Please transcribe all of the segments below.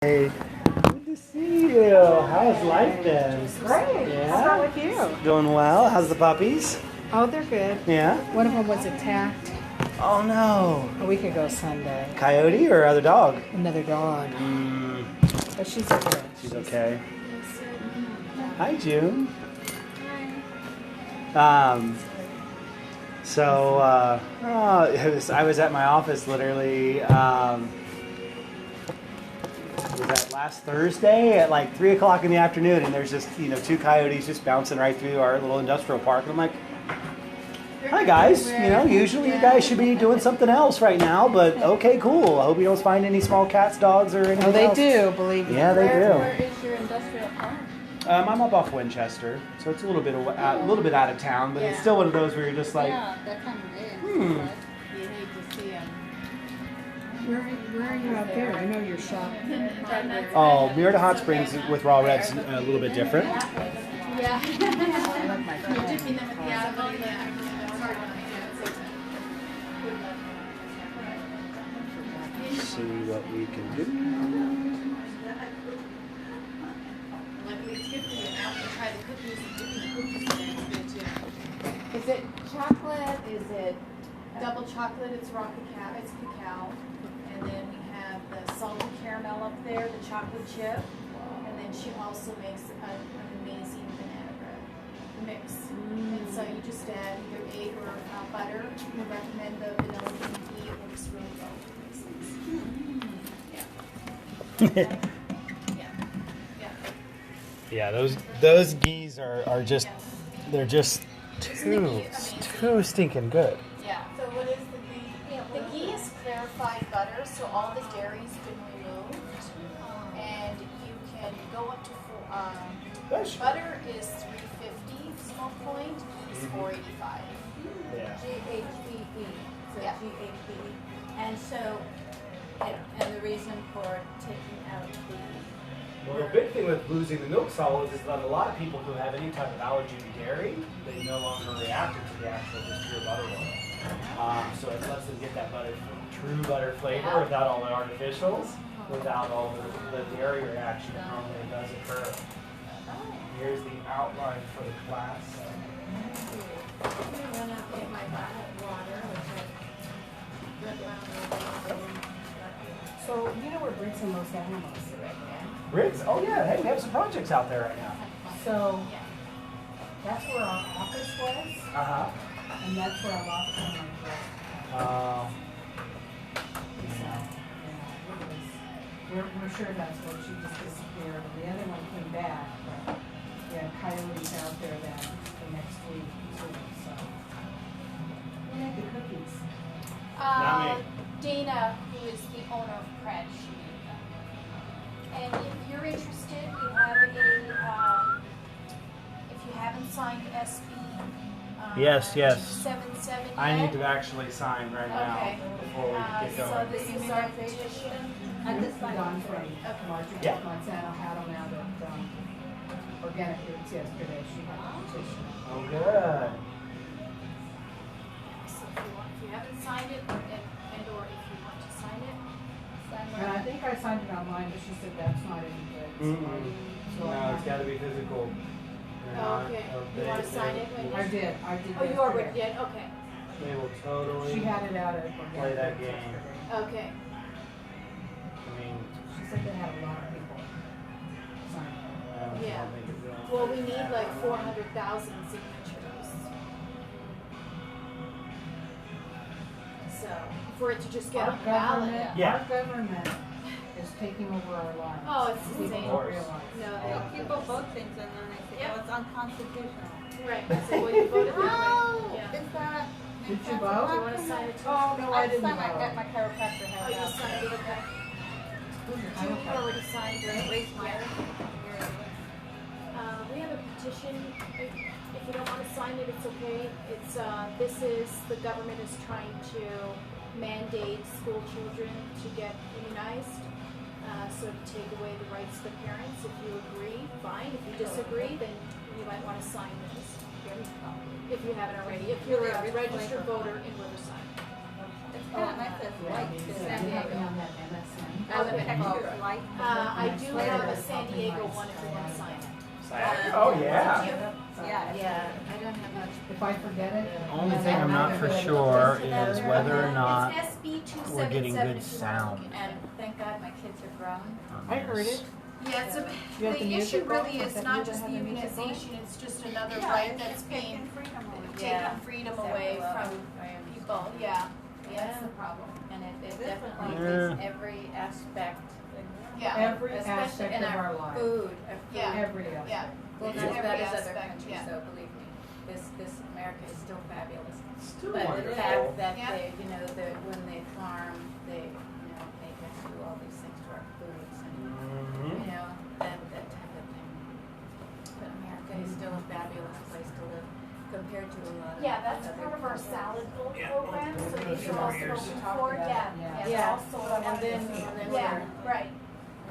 Hey, good to see you. How's life been? Great. Yeah? How about with you? Doing well. How's the puppies? Oh, they're good. Yeah? One of them was attacked Oh no. a week ago Sunday. Coyote or other dog? Another dog. But she's okay. She's okay. Hi, June. I was at my office literally. Was that last Thursday at like 3 o'clock in the afternoon, and there's just two coyotes just bouncing right through our little industrial park, and I'm like, hi guys, usually you guys should be doing something else right now, but okay, cool. I hope you don't find any small cats, dogs, or anything Oh, they else. do, believe me. Yeah, they Where is your industrial park? do. I'm up off Winchester, so it's a little bit out of town, but it's Yeah. still one of those where you're just like, Yeah, that kind of is. Hmm. But you hate to see them. Where are you out there? I know you're shopping. oh, Murrieta Hot Springs with Raw Red's a little bit different. Yeah. I love my You're dipping them in the friend. apple, yeah. It's hard to See what we can do. Luckily, it's good for you now to try the cookies and dipping the cookies in there. It's good too. Is it chocolate? Is it double chocolate? It's raw cacao. It's cacao. And then we have the salted caramel up there, the chocolate chip. And then she also makes an amazing banana bread mix. And so you just add either egg or butter. We recommend the vanilla bean ghee. It works really well with these things. Yeah. Yeah, those geese are just they're just too stinking good. Yeah. So what is the ghee? The ghee is clarified butter, so all the dairy's been removed, and you can go up to Gosh. butter is $3.50 smoke point, ghee is $4.85. Yeah. GHBE, so Yeah. GHBE. And so, and the reason for taking out the, Well, the big thing with losing the milk solids is that a lot of people who have any type of allergy to dairy, they no longer react to the actual just pure butter oil. So it lets them get that true butter flavor without all the artificials, without all the dairy reaction that normally does occur. Here's the outline for the class. I'm gonna run out and get my bottle of water, which I went around. So, you know where Briggs and Los Alamos are right now? Briggs? Oh yeah, hey, we have some projects out there right now. So, that's where our office was, Uh-huh. and that's where I lost my breath. We're sure that's where she just disappeared, and the other one came back, but yeah, coyotes out there the next week too, so. Who made the cookies? Not me. Dana, who is the owner of Pred, she made them. And if you're interested, we have if you haven't signed SB Yes. 770 I need yet, to actually sign right now Okay. before we get so going. this is our petition. I just got from Marjorie Yeah. Montana had them out at Organic Roots yesterday. She had a petition. Oh, good. So if you haven't signed it, and or if you want to sign it, sign And I right. think I signed it online, but she said that's not any good. So No, it's got to be physical. Oh, okay. You want to sign it? Wendy? I did. Oh, you already did? Okay. They will totally She had it out at play Organic that Roots game. yesterday. Okay. I mean, She said they had a lot of people sign it. I don't Yeah. think it will. Well, we need like 400,000 signatures. So, for it to just get on the ballot. Yeah. Our government is taking over our lives. Oh, it's People insane. don't realize. No, People vote things and then they say, Yep. oh, it's unconstitutional. right. So, well, you voted that Oh, way. Yeah. is that? Did you Do you vote? want to sign it too? Oh, no, I didn't signed at vote. my chiropractor Oh, has you out. signed it, okay. I You don't know. already signed, right? Grace Meyer. We have a petition. If you don't want to sign it, it's okay. It's the government is trying to mandate school children to get immunized. So to take away the rights of the parents. If you agree, fine. If you disagree, then you might want to sign this. If you haven't already. If you're a registered voter in Riverside. It's kind of nice, it's white too. San Diego. On that MSN. I live in Okay. Colorado. I do Later. have a San Diego one if you want to sign it. Oh, yeah. Yeah, I don't have much. If I forget it. Only then thing I'm not gonna for go to sure the- is whether or not It's SB 277 we're getting good if you want to sound. look And into it. thank God my kids are grown. I heard it. Yeah, so You have the the music issue going? really Does is that not music just the have the music going? immunization, it's just another right that's being taken freedom away from people, yeah. That's the problem. And it definitely Yeah. is every aspect. Yeah, Every Especially aspect in of our our life. food. Yeah. Every aspect. yeah. Well, It's not as every bad as other aspect, countries, yeah. so believe me. This America is still fabulous. Still But the wonderful. fact that Yeah. they, that when they farm, they, make us do all these things to our foods and, Mhm. that type of thing. But America is still a fabulous place to live compared to a lot of Yeah, that's other part of our countries. salad bowl Yeah. program, so Yeah, these few are more also years. looking for, yeah, Yeah. Yeah. that's also what I And wanted then, to see. and then Yeah, right,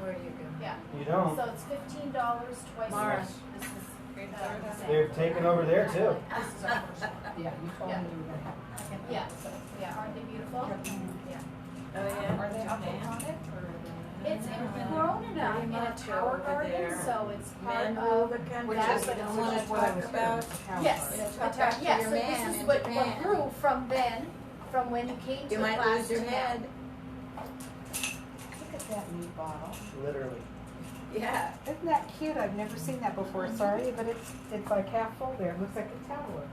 where do you go? yeah. You don't. So it's $15 twice a Mara, month. this is great. They've taken over there too. This is our first one. Yeah, you told Yeah. me you were gonna have. Yeah, yeah, aren't they beautiful? Yeah. Oh, yeah. Are they aquaponic or? It's grown enough Pretty in a much tower over garden, there. so it's part Men of. rule the country. Which That's is, what which it's is called. what I was Talk about- hearing. Yes, You know, the talk tower, back to yeah, your so man this is in what Japan. grew from then, from when you came to You the might class lose your to now. head. Look at that neat bottle. Literally. Yeah. Isn't that cute? I've never seen that before, sorry, but it's like half full there. It looks like a tower.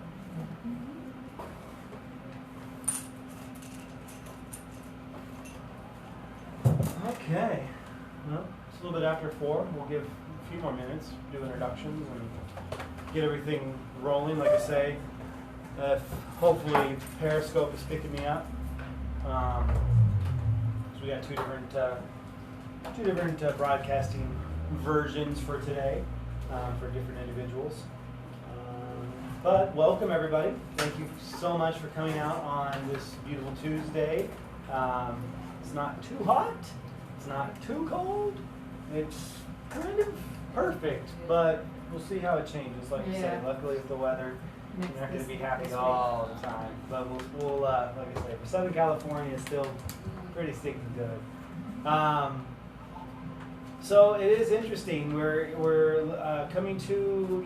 Okay. Well, it's a little bit after 4. We'll give a few more minutes, do introductions, and get everything rolling. Like I say, hopefully Periscope is picking me up. So we got two different broadcasting versions for today for different individuals. But welcome everybody. Thank you so much for coming out on this beautiful Tuesday. It's not too hot. It's not too cold. It's kind of perfect, but we'll see how it changes. Like I said, Yeah. luckily with the weather, you're not going to be happy all the time. But we'll like I say, for Southern California, it's still pretty stinking good. So it is interesting. We're coming to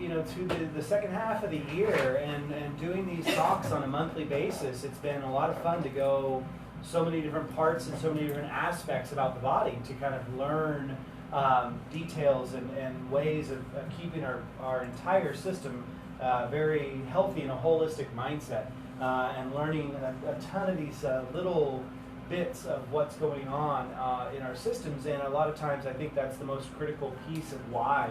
the second half of the year and doing these talks on a monthly basis. It's been a lot of fun to go so many different parts and so many different aspects about the body to kind of learn details and ways of keeping our entire system very healthy in a holistic mindset and learning a ton of these little bits of what's going on in our systems, and a lot of times I think that's the most critical piece of why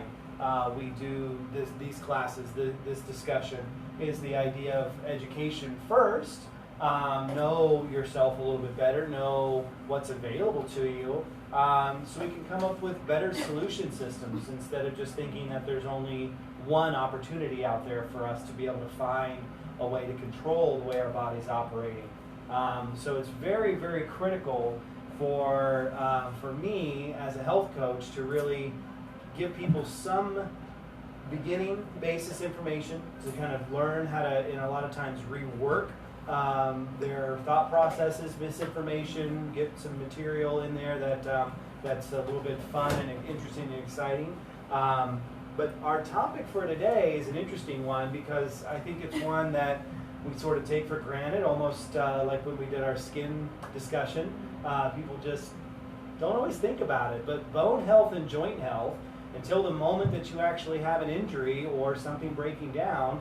we do these classes, this discussion, is the idea of education first. Know yourself a little bit better, know what's available to you, so we can come up with better solution systems instead of just thinking that there's only one opportunity out there for us to be able to find a way to control the way our body's operating. So it's very, very critical for me as a health coach to really give people some beginning basis information to kind of learn how to, and a lot of times, rework their thought processes, misinformation, get some material in there that's a little bit fun and interesting and exciting. But our topic for today is an interesting one because I think it's one that we sort of take for granted, almost like when we did our skin discussion. People just don't always think about it. But bone health and joint health, until the moment that you actually have an injury or something breaking down,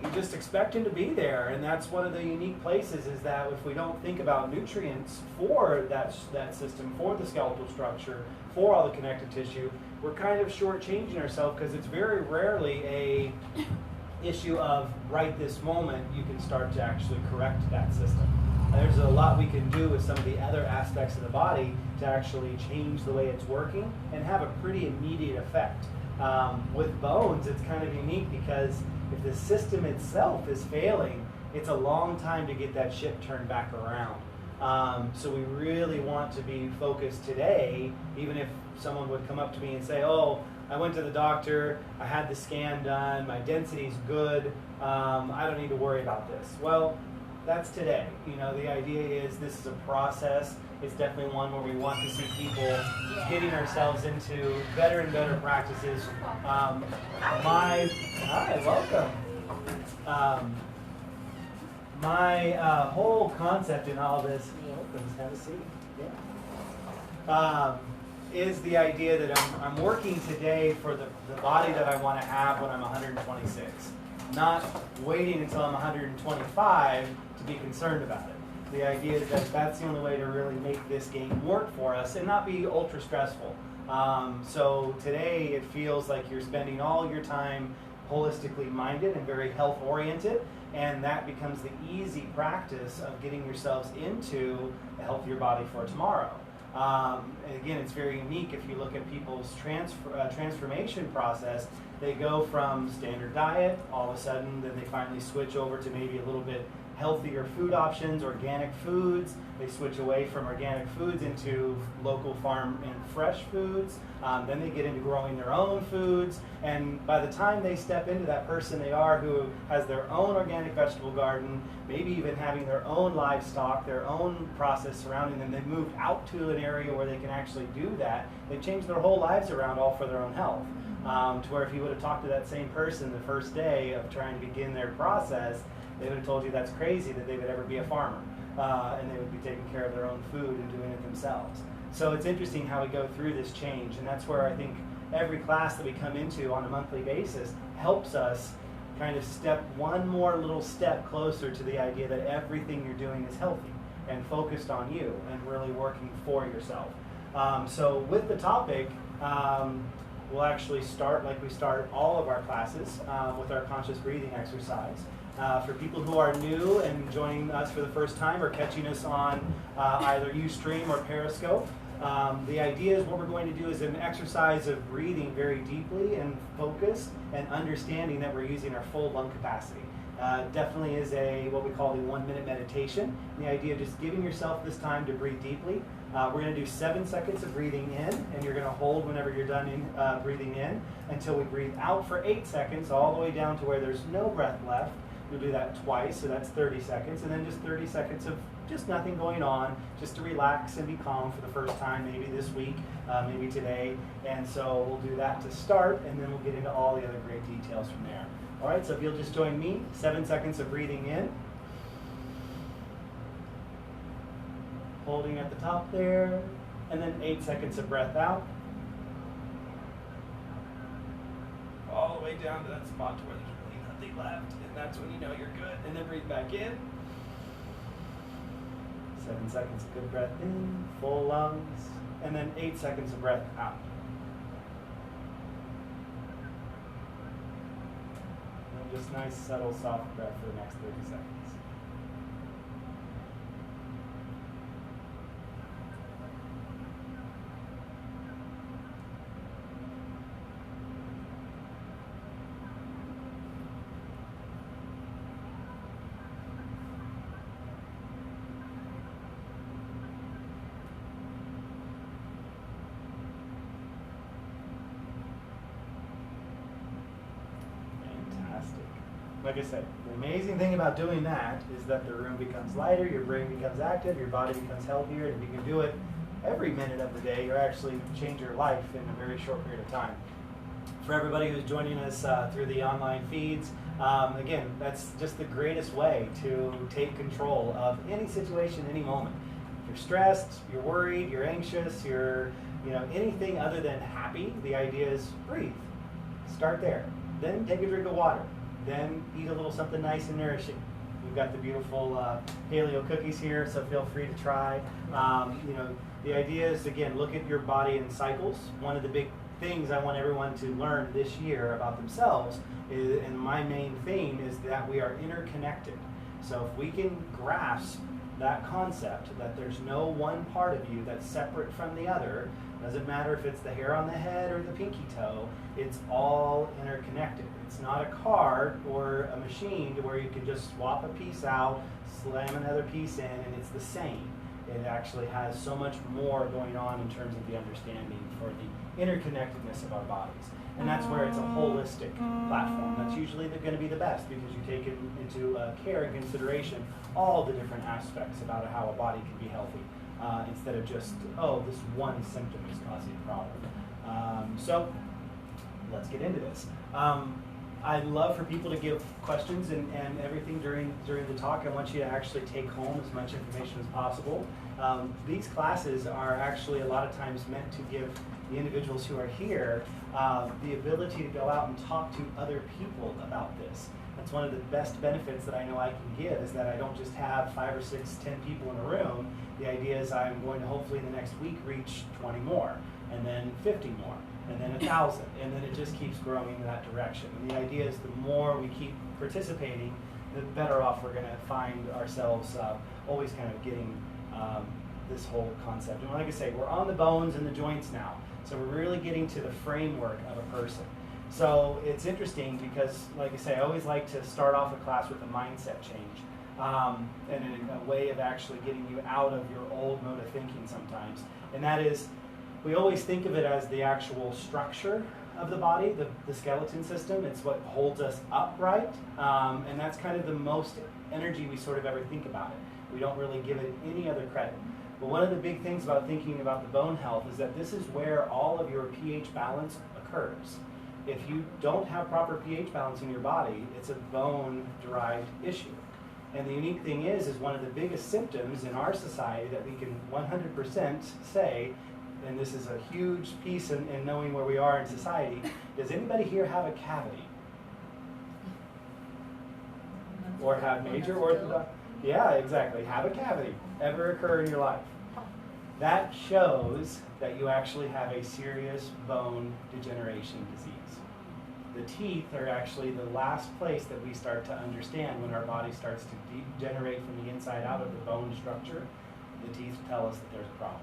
you just expect it to be there. And that's one of the unique places, is that if we don't think about nutrients for that system, for the skeletal structure, for all the connective tissue, we're kind of shortchanging ourselves, because it's very rarely a issue of right this moment you can start to actually correct that system. There's a lot we can do with some of the other aspects of the body to actually change the way it's working and have a pretty immediate effect. With bones, it's kind of unique because if the system itself is failing, it's a long time to get that ship turned back around. So we really want to be focused today, even if someone would come up to me and say, oh, I went to the doctor, I had the scan done, my density's good, I don't need to worry about this. Well, that's today. The idea is this is a process. It's definitely one where we want to see people getting ourselves into better and better practices. Hi, welcome. My whole concept in all this, let's have a seat. Yeah. Is the idea that I'm working today for the body that I want to have when I'm 126. Not waiting until I'm 125 to be concerned about it. The idea is that that's the only way to really make this game work for us and not be ultra stressful. So today it feels like you're spending all your time holistically minded and very health oriented, and that becomes the easy practice of getting yourselves into a healthier body for tomorrow. And again, it's very unique if you look at people's transformation process. They go from standard diet, all of a sudden, then they finally switch over to maybe a little bit healthier food options, organic foods. They switch away from organic foods into local farm and fresh foods. Then they get into growing their own foods. And by the time they step into that person they are who has their own organic vegetable garden, maybe even having their own livestock, their own process surrounding them, they've moved out to an area where they can actually do that. They've changed their whole lives around all for their own health. To where if you would have talked to that same person the first day of trying to begin their process, they would have told you that's crazy that they would ever be a farmer, and they would be taking care of their own food and doing it themselves. So it's interesting how we go through this change, and that's where I think every class that we come into on a monthly basis helps us kind of step one more little step closer to the idea that everything you're doing is healthy and focused on you and really working for yourself. So with the topic, we'll actually start like we start all of our classes with our conscious breathing exercise. For people who are new and joining us for the first time or catching us on either Ustream or Periscope, the idea is what we're going to do is an exercise of breathing very deeply and focused and understanding that we're using our full lung capacity. Definitely is what we call the 1-minute meditation. The idea of just giving yourself this time to breathe deeply. We're going to do 7 seconds of breathing in, and you're going to hold whenever you're done breathing in until we breathe out for 8 seconds, all the way down to where there's no breath left. We'll do that twice, so that's 30 seconds, and then just 30 seconds of just nothing going on, just to relax and be calm for the first time, maybe this week, maybe today. And so we'll do that to start, and then we'll get into all the other great details from there. All right, so if you'll just join me, 7 seconds of breathing in. Holding at the top there, and then 8 seconds of breath out. All the way down to that spot to where there's really nothing left, and that's when you know you're good. And then breathe back in. 7 seconds of good breath in, full lungs, and then 8 seconds of breath out. And just nice, subtle, soft breath for the next 30 seconds. Like I said, the amazing thing about doing that is that the room becomes lighter, your brain becomes active, your body becomes healthier, and if you can do it every minute of the day, you actually change your life in a very short period of time. For everybody who's joining us through the online feeds, again, that's just the greatest way to take control of any situation, any moment. If you're stressed, you're worried, you're anxious, you're anything other than happy, the idea is breathe. Start there. Then take a drink of water. Then eat a little something nice and nourishing. We've got the beautiful paleo cookies here, so feel free to try. The idea is, again, look at your body in cycles. One of the big things I want everyone to learn this year about themselves is, and my main theme is that we are interconnected. So if we can grasp that concept that there's no one part of you that's separate from the other, doesn't matter if it's the hair on the head or the pinky toe, it's all interconnected. It's not a car or a machine to where you can just swap a piece out, slam another piece in, and it's the same. It actually has so much more going on in terms of the understanding for the interconnectedness of our bodies. And that's where it's a holistic platform. That's usually going to be the best because you take into care and consideration all the different aspects about how a body can be healthy. instead of just, oh, this one symptom is causing a problem. So let's get into this. I'd love for people to give questions and everything during the talk. I want you to actually take home as much information as possible. These classes are actually a lot of times meant to give the individuals who are here the ability to go out and talk to other people about this. That's one of the best benefits that I know I can give, is that I don't just have 5 or 6, 10 people in a room. The idea is I'm going to hopefully in the next week reach 20 more, and then 50 more, and then 1,000, and then it just keeps growing in that direction. And the idea is the more we keep participating, the better off we're going to find ourselves always kind of getting this whole concept. And like I say, we're on the bones and the joints now, so we're really getting to the framework of a person. So it's interesting because, like I say, I always like to start off a class with a mindset change, and a way of actually getting you out of your old mode of thinking sometimes. And that is, we always think of it as the actual structure of the body, the skeleton system. It's what holds us upright, and that's kind of the most energy we sort of ever think about it. We don't really give it any other credit. But one of the big things about thinking about the bone health is that this is where all of your pH balance occurs. If you don't have proper pH balance in your body, it's a bone-derived issue. And the unique thing is one of the biggest symptoms in our society that we can 100% say, and this is a huge piece in knowing where we are in society, does anybody here have a cavity? Or have major orthodontic? Yeah, exactly. Have a cavity ever occur in your life? That shows that you actually have a serious bone degeneration disease. The teeth are actually the last place that we start to understand when our body starts to degenerate from the inside out of the bone structure. The teeth tell us that there's a problem.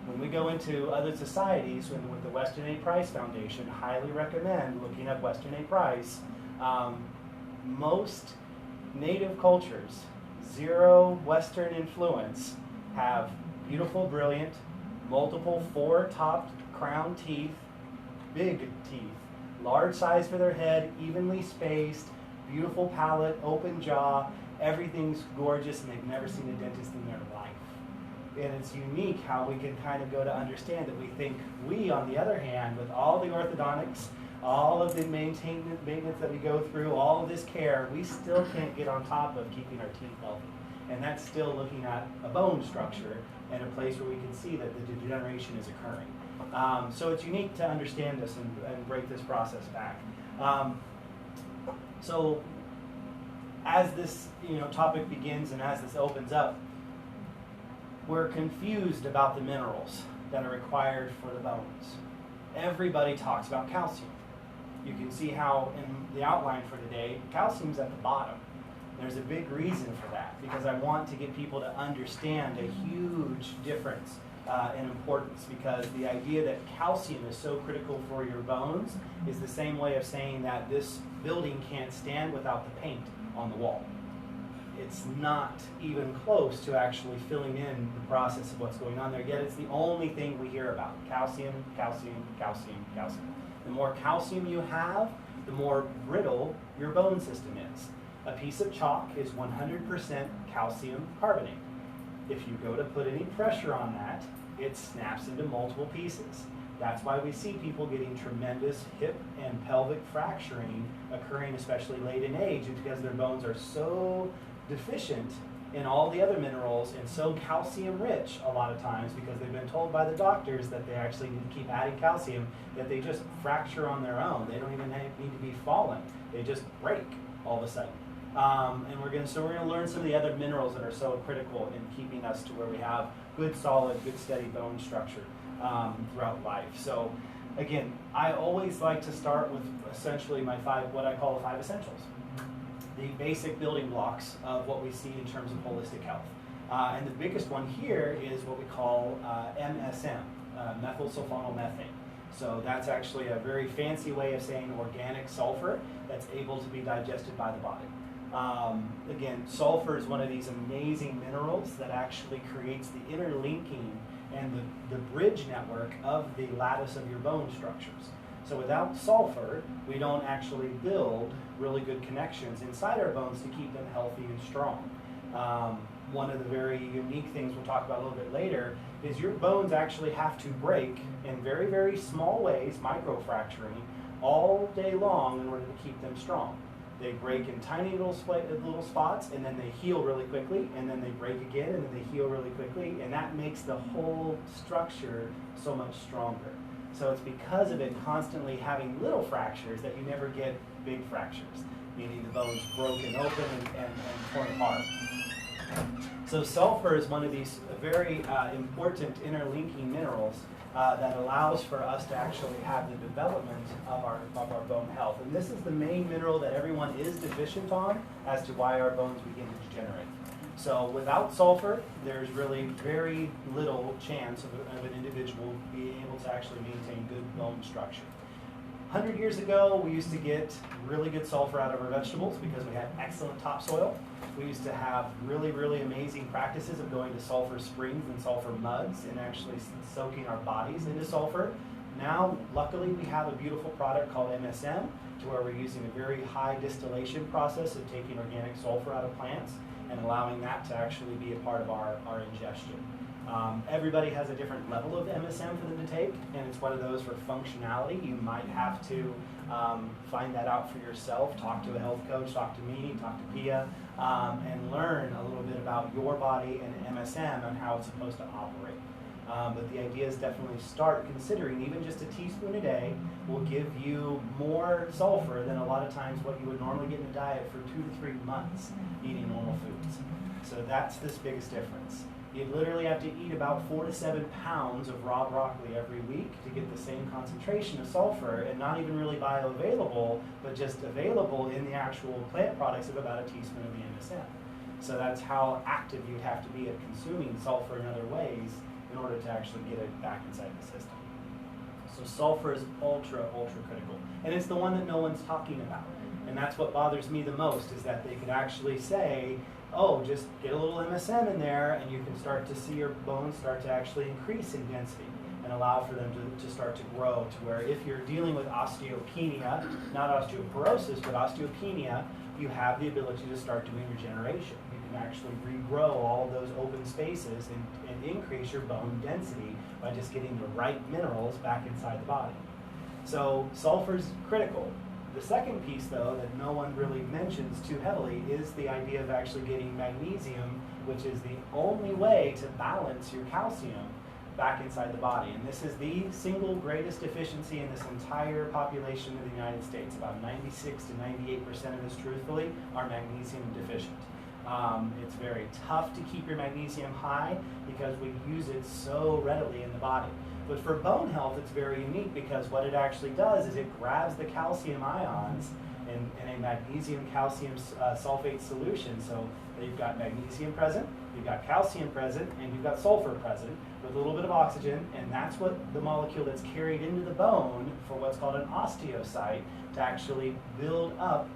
When we go into other societies, with the Weston A. Price Foundation, highly recommend looking up Weston A. Price. Most native cultures, zero Western influence, have beautiful, brilliant, multiple 4-topped crown teeth, big teeth, large size for their head, evenly spaced, beautiful palate, open jaw, everything's gorgeous, and they've never seen a dentist in their life. And it's unique how we can kind of go to understand that we think we, on the other hand, with all the orthodontics, all of the maintenance that we go through, all of this care, we still can't get on top of keeping our teeth healthy. And that's still looking at a bone structure and a place where we can see that the degeneration is occurring. So it's unique to understand this and break this process back. So as this topic begins and as this opens up, we're confused about the minerals that are required for the bones. Everybody talks about calcium. You can see how in the outline for today, calcium's at the bottom. There's a big reason for that, because I want to get people to understand a huge difference in importance, because the idea that calcium is so critical for your bones is the same way of saying that this building can't stand without the paint on the wall. It's not even close to actually filling in the process of what's going on there, yet it's the only thing we hear about. Calcium, calcium, calcium, calcium. The more calcium you have, the more brittle your bone system is. A piece of chalk is 100% calcium carbonate. If you go to put any pressure on that, it snaps into multiple pieces. That's why we see people getting tremendous hip and pelvic fracturing occurring, especially late in age, because their bones are so deficient in all the other minerals and so calcium rich a lot of times, because they've been told by the doctors that they actually need to keep adding calcium, that they just fracture on their own. They don't even need to be fallen. They just break all of a sudden. And we're gonna learn some of the other minerals that are so critical in keeping us to where we have good, solid, good, steady bone structure throughout life. So again, I always like to start with essentially my what I call the 5 essentials. The basic building blocks of what we see in terms of holistic health. And the biggest one here is what we call MSM, methylsulfonylmethane. So that's actually a very fancy way of saying organic sulfur that's able to be digested by the body. Again, sulfur is one of these amazing minerals that actually creates the interlinking and the bridge network of the lattice of your bone structures. So without sulfur, we don't actually build really good connections inside our bones to keep them healthy and strong. one of the very unique things we'll talk about a little bit later is your bones actually have to break in very, very small ways, microfracturing, all day long in order to keep them strong. They break in tiny little spots, and then they heal really quickly, and then they break again, and then they heal really quickly, and that makes the whole structure so much stronger. So it's because of it constantly having little fractures that you never get big fractures, meaning the bone's broken open and torn apart. So sulfur is one of these very important interlinking minerals that allows for us to actually have the development of our bone health. And this is the main mineral that everyone is deficient on as to why our bones begin to degenerate. So without sulfur, there's really very little chance of an individual being able to actually maintain good bone structure. 100 years ago, we used to get really good sulfur out of our vegetables because we had excellent topsoil. We used to have really, really amazing practices of going to sulfur springs and sulfur muds and actually soaking our bodies into sulfur. Now, luckily, we have a beautiful product called MSM, to where we're using a very high distillation process of taking organic sulfur out of plants and allowing that to actually be a part of our ingestion. Everybody has a different level of MSM for them to take, and it's one of those for functionality. You might have to find that out for yourself, talk to a health coach, talk to me, talk to Pia, and learn a little bit about your body and MSM and how it's supposed to operate. But the idea is definitely start considering even just a teaspoon a day will give you more sulfur than a lot of times what you would normally get in a diet for 2 to 3 months eating normal foods. So that's this biggest difference. You literally have to eat about 4 to 7 pounds of raw broccoli every week to get the same concentration of sulfur, and not even really bioavailable, but just available in the actual plant products of about a teaspoon of the MSM. So that's how active you'd have to be at consuming sulfur in other ways in order to actually get it back inside the system. So sulfur is ultra, ultra critical. And it's the one that no one's talking about. And that's what bothers me the most, is that they could actually say, oh, just get a little MSM in there and you can start to see your bones start to actually increase in density and allow for them to start to grow, to where if you're dealing with osteopenia, not osteoporosis, but osteopenia, you have the ability to start doing regeneration. You can actually regrow all those open spaces and increase your bone density by just getting the right minerals back inside the body. So sulfur's critical. The second piece, though, that no one really mentions too heavily is the idea of actually getting magnesium, which is the only way to balance your calcium back inside the body. And this is the single greatest deficiency in this entire population of the United States. About 96 to 98% of us, truthfully, are magnesium deficient. It's very tough to keep your magnesium high because we use it so readily in the body. But for bone health, it's very unique because what it actually does is it grabs the calcium ions in a magnesium calcium sulfate solution. So you've got magnesium present, you've got calcium present, and you've got sulfur present with a little bit of oxygen, and that's what the molecule that's carried into the bone for what's called an osteocyte to actually build up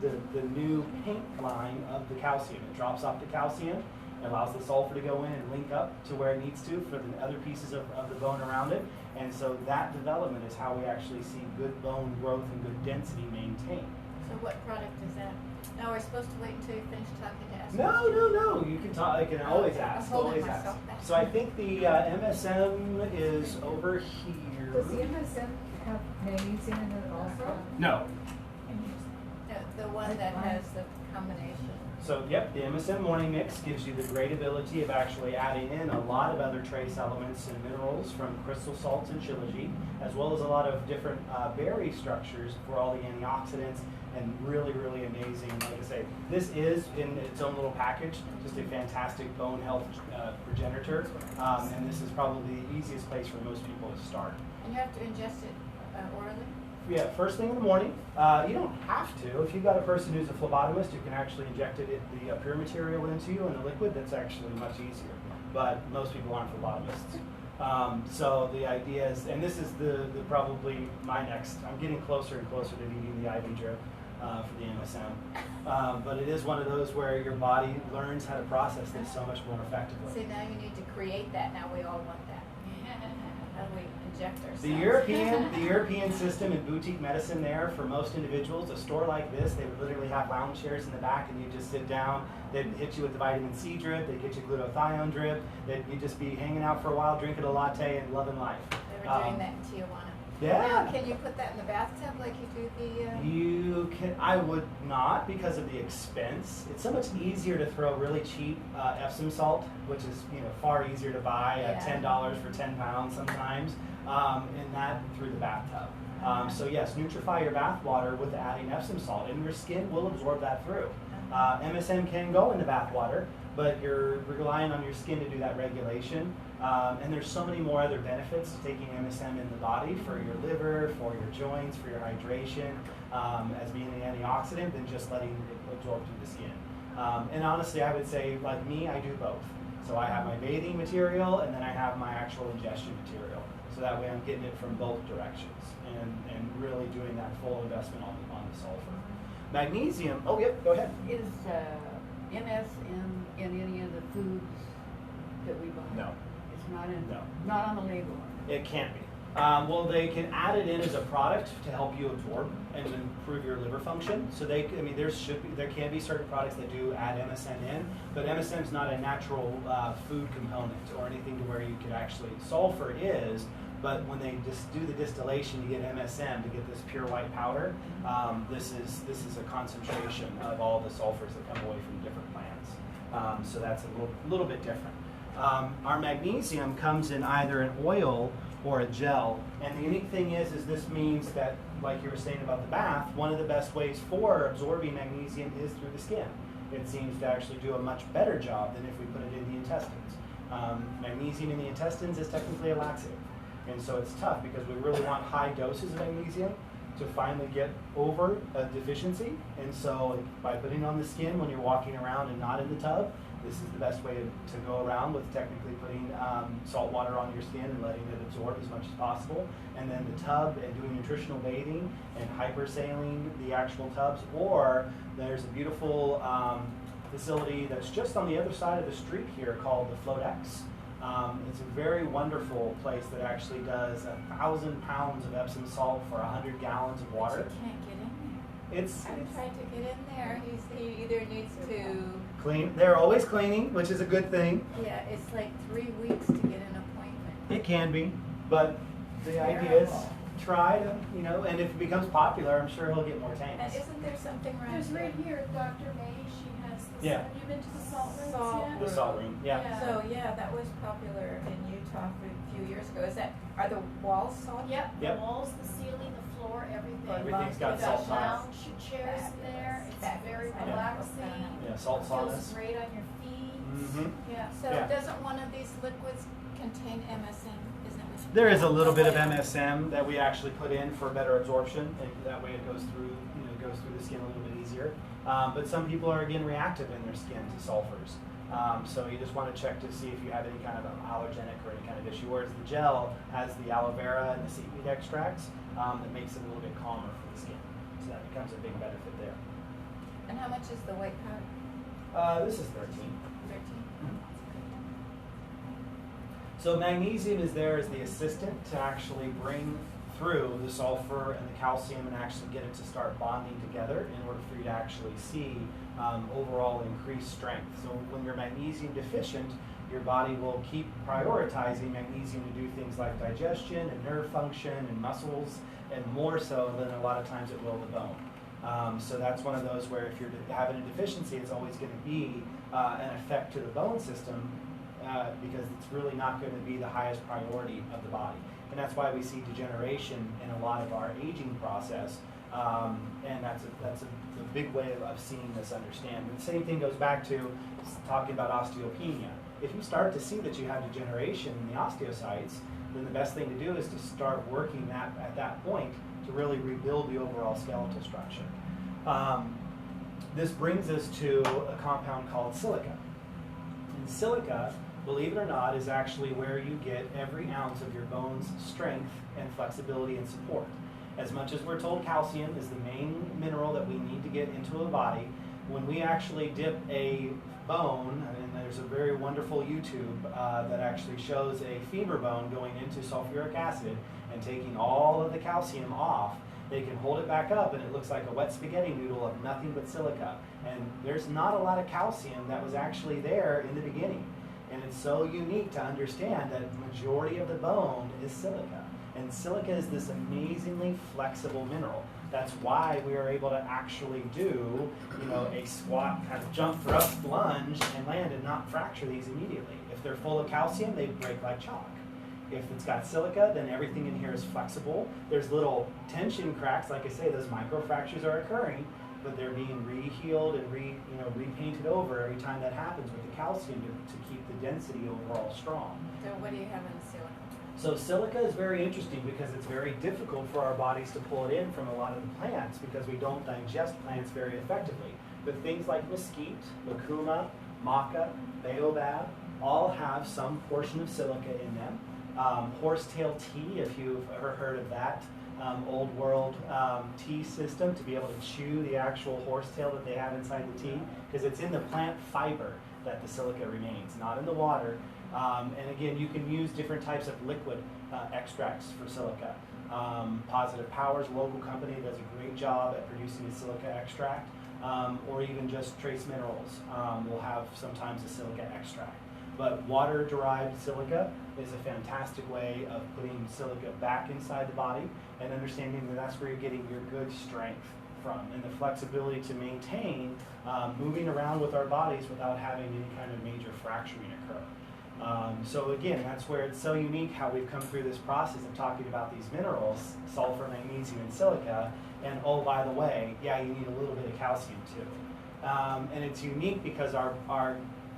the new pink line of the calcium. It drops off the calcium, allows the sulfur to go in and link up to where it needs to for the other pieces of the bone around it. And so that development is how we actually see good bone growth and good density maintained. So what product is that? Now we're supposed to wait until you finish talking to us. No. You can talk. I can always Okay, ask. I'm holding Always ask. myself back. So I think the MSM is over here. Does the MSM have magnesium in it also? No. The one that has the combination. So, yep, the MSM Morning Mix gives you the great ability of actually adding in a lot of other trace elements and minerals from crystal salts and shilajit, as well as a lot of different berry structures for all the antioxidants, and really, really amazing. Like I say, this is in its own little package, just a fantastic bone health progenitor, and this is probably the easiest place for most people to start. And you have to ingest it orally? Yeah, first thing in the morning. You don't have to. If you've got a person who's a phlebotomist, you can actually inject the pure material into you in a liquid. That's actually much easier. But most people aren't phlebotomists. So the idea is, and this is the probably my next. I'm getting closer and closer to needing the IV drip for the MSM. But it is one of those where your body learns how to process this so much more effectively. See, now you need to create that. Now we all want that. How do we inject ourselves? The European system in boutique medicine there, for most individuals, a store like this, they would literally have lounge chairs in the back and you just sit down. They'd hit you with the vitamin C drip, they'd get you glutathione drip, you'd just be hanging out for a while, drinking a latte and loving life. They were doing that in Tijuana. Yeah. Now, can you put that in the bathtub like you do the? You can. I would not, because of the expense. It's so much easier to throw really cheap Epsom salt, which is far easier to buy at Yeah. $10 for 10 pounds sometimes, and that through the bathtub. So yes, nutrify your bath water with adding Epsom salt, and your skin will absorb that through. MSM can go in the bath water, but you're relying on your skin to do that regulation. And there's so many more other benefits to taking MSM in the body for your liver, for your joints, for your hydration, as being an antioxidant than just letting it absorb through the skin. And honestly, I would say, like me, I do both. So I have my bathing material and then I have my actual ingestion material. So that way I'm getting it from both directions and really doing that full investment on the sulfur. Magnesium, oh yep, go ahead. Is MS in any of the foods that we buy? No. It's not in. No. Not on the label. It can't be. Well, they can add it in as a product to help you absorb and improve your liver function. So there can be certain products that do add MSM in, but MSM is not a natural food component or anything to where you could actually. Sulfur is, but when they just do the distillation, you get MSM to get this pure white powder. This is a concentration of all the sulfurs that come away from different plants. So that's a little bit different. Our magnesium comes in either an oil or a gel, and the unique thing is this means that, like you were saying about the bath, one of the best ways for absorbing magnesium is through the skin. It seems to actually do a much better job than if we put it in the intestines. Magnesium in the intestines is technically a laxative, and so it's tough because we really want high doses of magnesium to finally get over a deficiency. And so by putting it on the skin when you're walking around and not in the tub, this is the best way to go around with technically putting salt water on your skin and letting it absorb as much as possible. And then the tub and doing nutritional bathing and hypersailing the actual tubs. Or there's a beautiful facility that's just on the other side of the street here called the FloatX. It's a very wonderful place that actually does 1,000 pounds of Epsom salt for 100 gallons of water. But you can't get in It's there. I tried to get in there. He either needs to. clean. They're always cleaning, which is a good thing. Yeah, it's like 3 weeks to get an appointment. It can be, but the idea is try to, and if it becomes popular, I'm sure he'll get more And tanks. isn't there something right There's there? right here, Dr. May, she has the, Yeah. have you been to the salt rooms Salt yet? The salt room, yeah. So yeah, that was popular in Utah for a few years ago. Are the walls salt? Yep, the Yep. walls, the ceiling, the floor, everything. Everything's got We've salt lounge tiles. chairs in there, it's Fabulous. very I know. relaxing. Yeah, salt Feels saunas. great on your feet. Mm-hmm. Yeah. So Yeah. doesn't one of these liquids contain MSM? Isn't it? There is a little bit of MSM that we actually put in for better absorption, and that way it goes through, goes through the skin a little bit easier. But some people are again reactive in their skin to sulfurs. So you just want to check to see if you have any kind of allergenic or any kind of issue. Whereas the gel has the aloe vera and the seaweed extracts that makes it a little bit calmer for the skin. So that becomes a big benefit there. And how much is the white powder? This is 13. 13. So magnesium is there as the assistant to actually bring through the sulfur and the calcium and actually get it to start bonding together in order for you to actually see overall increased strength. So when you're magnesium deficient, your body will keep prioritizing magnesium to do things like digestion and nerve function and muscles, and more so than a lot of times it will the bone. So that's one of those where if you're having a deficiency, it's always going to be an effect to the bone system because it's really not going to be the highest priority of the body. And that's why we see degeneration in a lot of our aging process. And that's a big way of seeing this understand. And the same thing goes back to talking about osteopenia. If you start to see that you have degeneration in the osteocytes, then the best thing to do is to start working at that point to really rebuild the overall skeletal structure. This brings us to a compound called silica. And silica, believe it or not, is actually where you get every ounce of your bone's strength and flexibility and support. As much as we're told calcium is the main mineral that we need to get into a body, when we actually dip a bone, and there's a very wonderful YouTube that actually shows a femur bone going into sulfuric acid and taking all of the calcium off, they can hold it back up and it looks like a wet spaghetti noodle of nothing but silica. And there's not a lot of calcium that was actually there in the beginning. And it's so unique to understand that the majority of the bone is silica. And silica is this amazingly flexible mineral. That's why we are able to actually do, a squat kind of jump thrust lunge and land and not fracture these immediately. If they're full of calcium, they break like chalk. If it's got silica, then everything in here is flexible. There's little tension cracks, like I say, those microfractures are occurring, but they're being re-healed and repainted over every time that happens with the calcium to keep the density overall strong. So what do you have in silica? So silica is very interesting because it's very difficult for our bodies to pull it in from a lot of the plants because we don't digest plants very effectively. But things like mesquite, lucuma, maca, baobab, all have some portion of silica in them. Horsetail tea, if you've ever heard of that, old world tea system to be able to chew the actual horsetail that they have inside the tea, because it's in the plant fiber that the silica remains, not in the water. And again, you can use different types of liquid extracts for silica. Positive Powers, local company, does a great job at producing a silica extract, or even just trace minerals will have sometimes a silica extract. But water-derived silica is a fantastic way of putting silica back inside the body and understanding that that's where you're getting your good strength from and the flexibility to maintain moving around with our bodies without having any kind of major fracturing occur. So again, that's where it's so unique how we've come through this process of talking about these minerals, sulfur, magnesium, and silica, and oh, by the way, yeah, you need a little bit of calcium too. And it's unique because our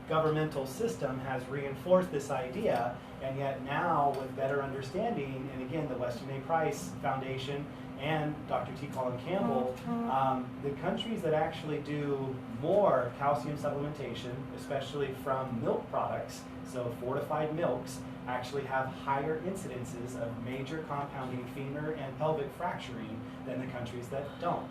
governmental system has reinforced this idea, and yet now with better understanding, and again, the Weston A. Price Foundation and Dr. T. Colin Campbell, the countries that actually do more calcium supplementation, especially from milk products, so fortified milks, actually have higher incidences of major compounding femur and pelvic fracturing than the countries that don't.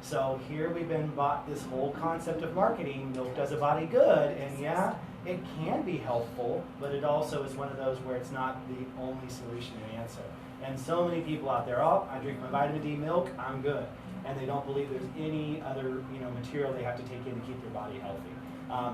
So here we've been bought this whole concept of marketing, milk does a body good, and yeah, it can be helpful, but it also is one of those where it's not the only solution and answer. And so many people out there, oh, I drink my vitamin D milk, I'm good. And they don't believe there's any other material they have to take in to keep their body healthy.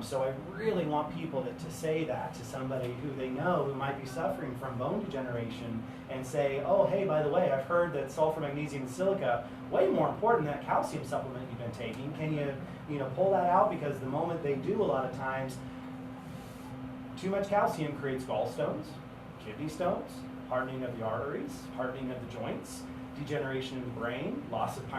So I really want people to say that to somebody who they know who might be suffering from bone degeneration and say, oh, hey, by the way, I've heard that sulfur, magnesium, and silica, way more important than that calcium supplement you've been taking. Can you pull that out? Because the moment they do, a lot of times, too much calcium creates gallstones, kidney stones, hardening of the arteries, hardening of the joints, degeneration in the brain, loss of the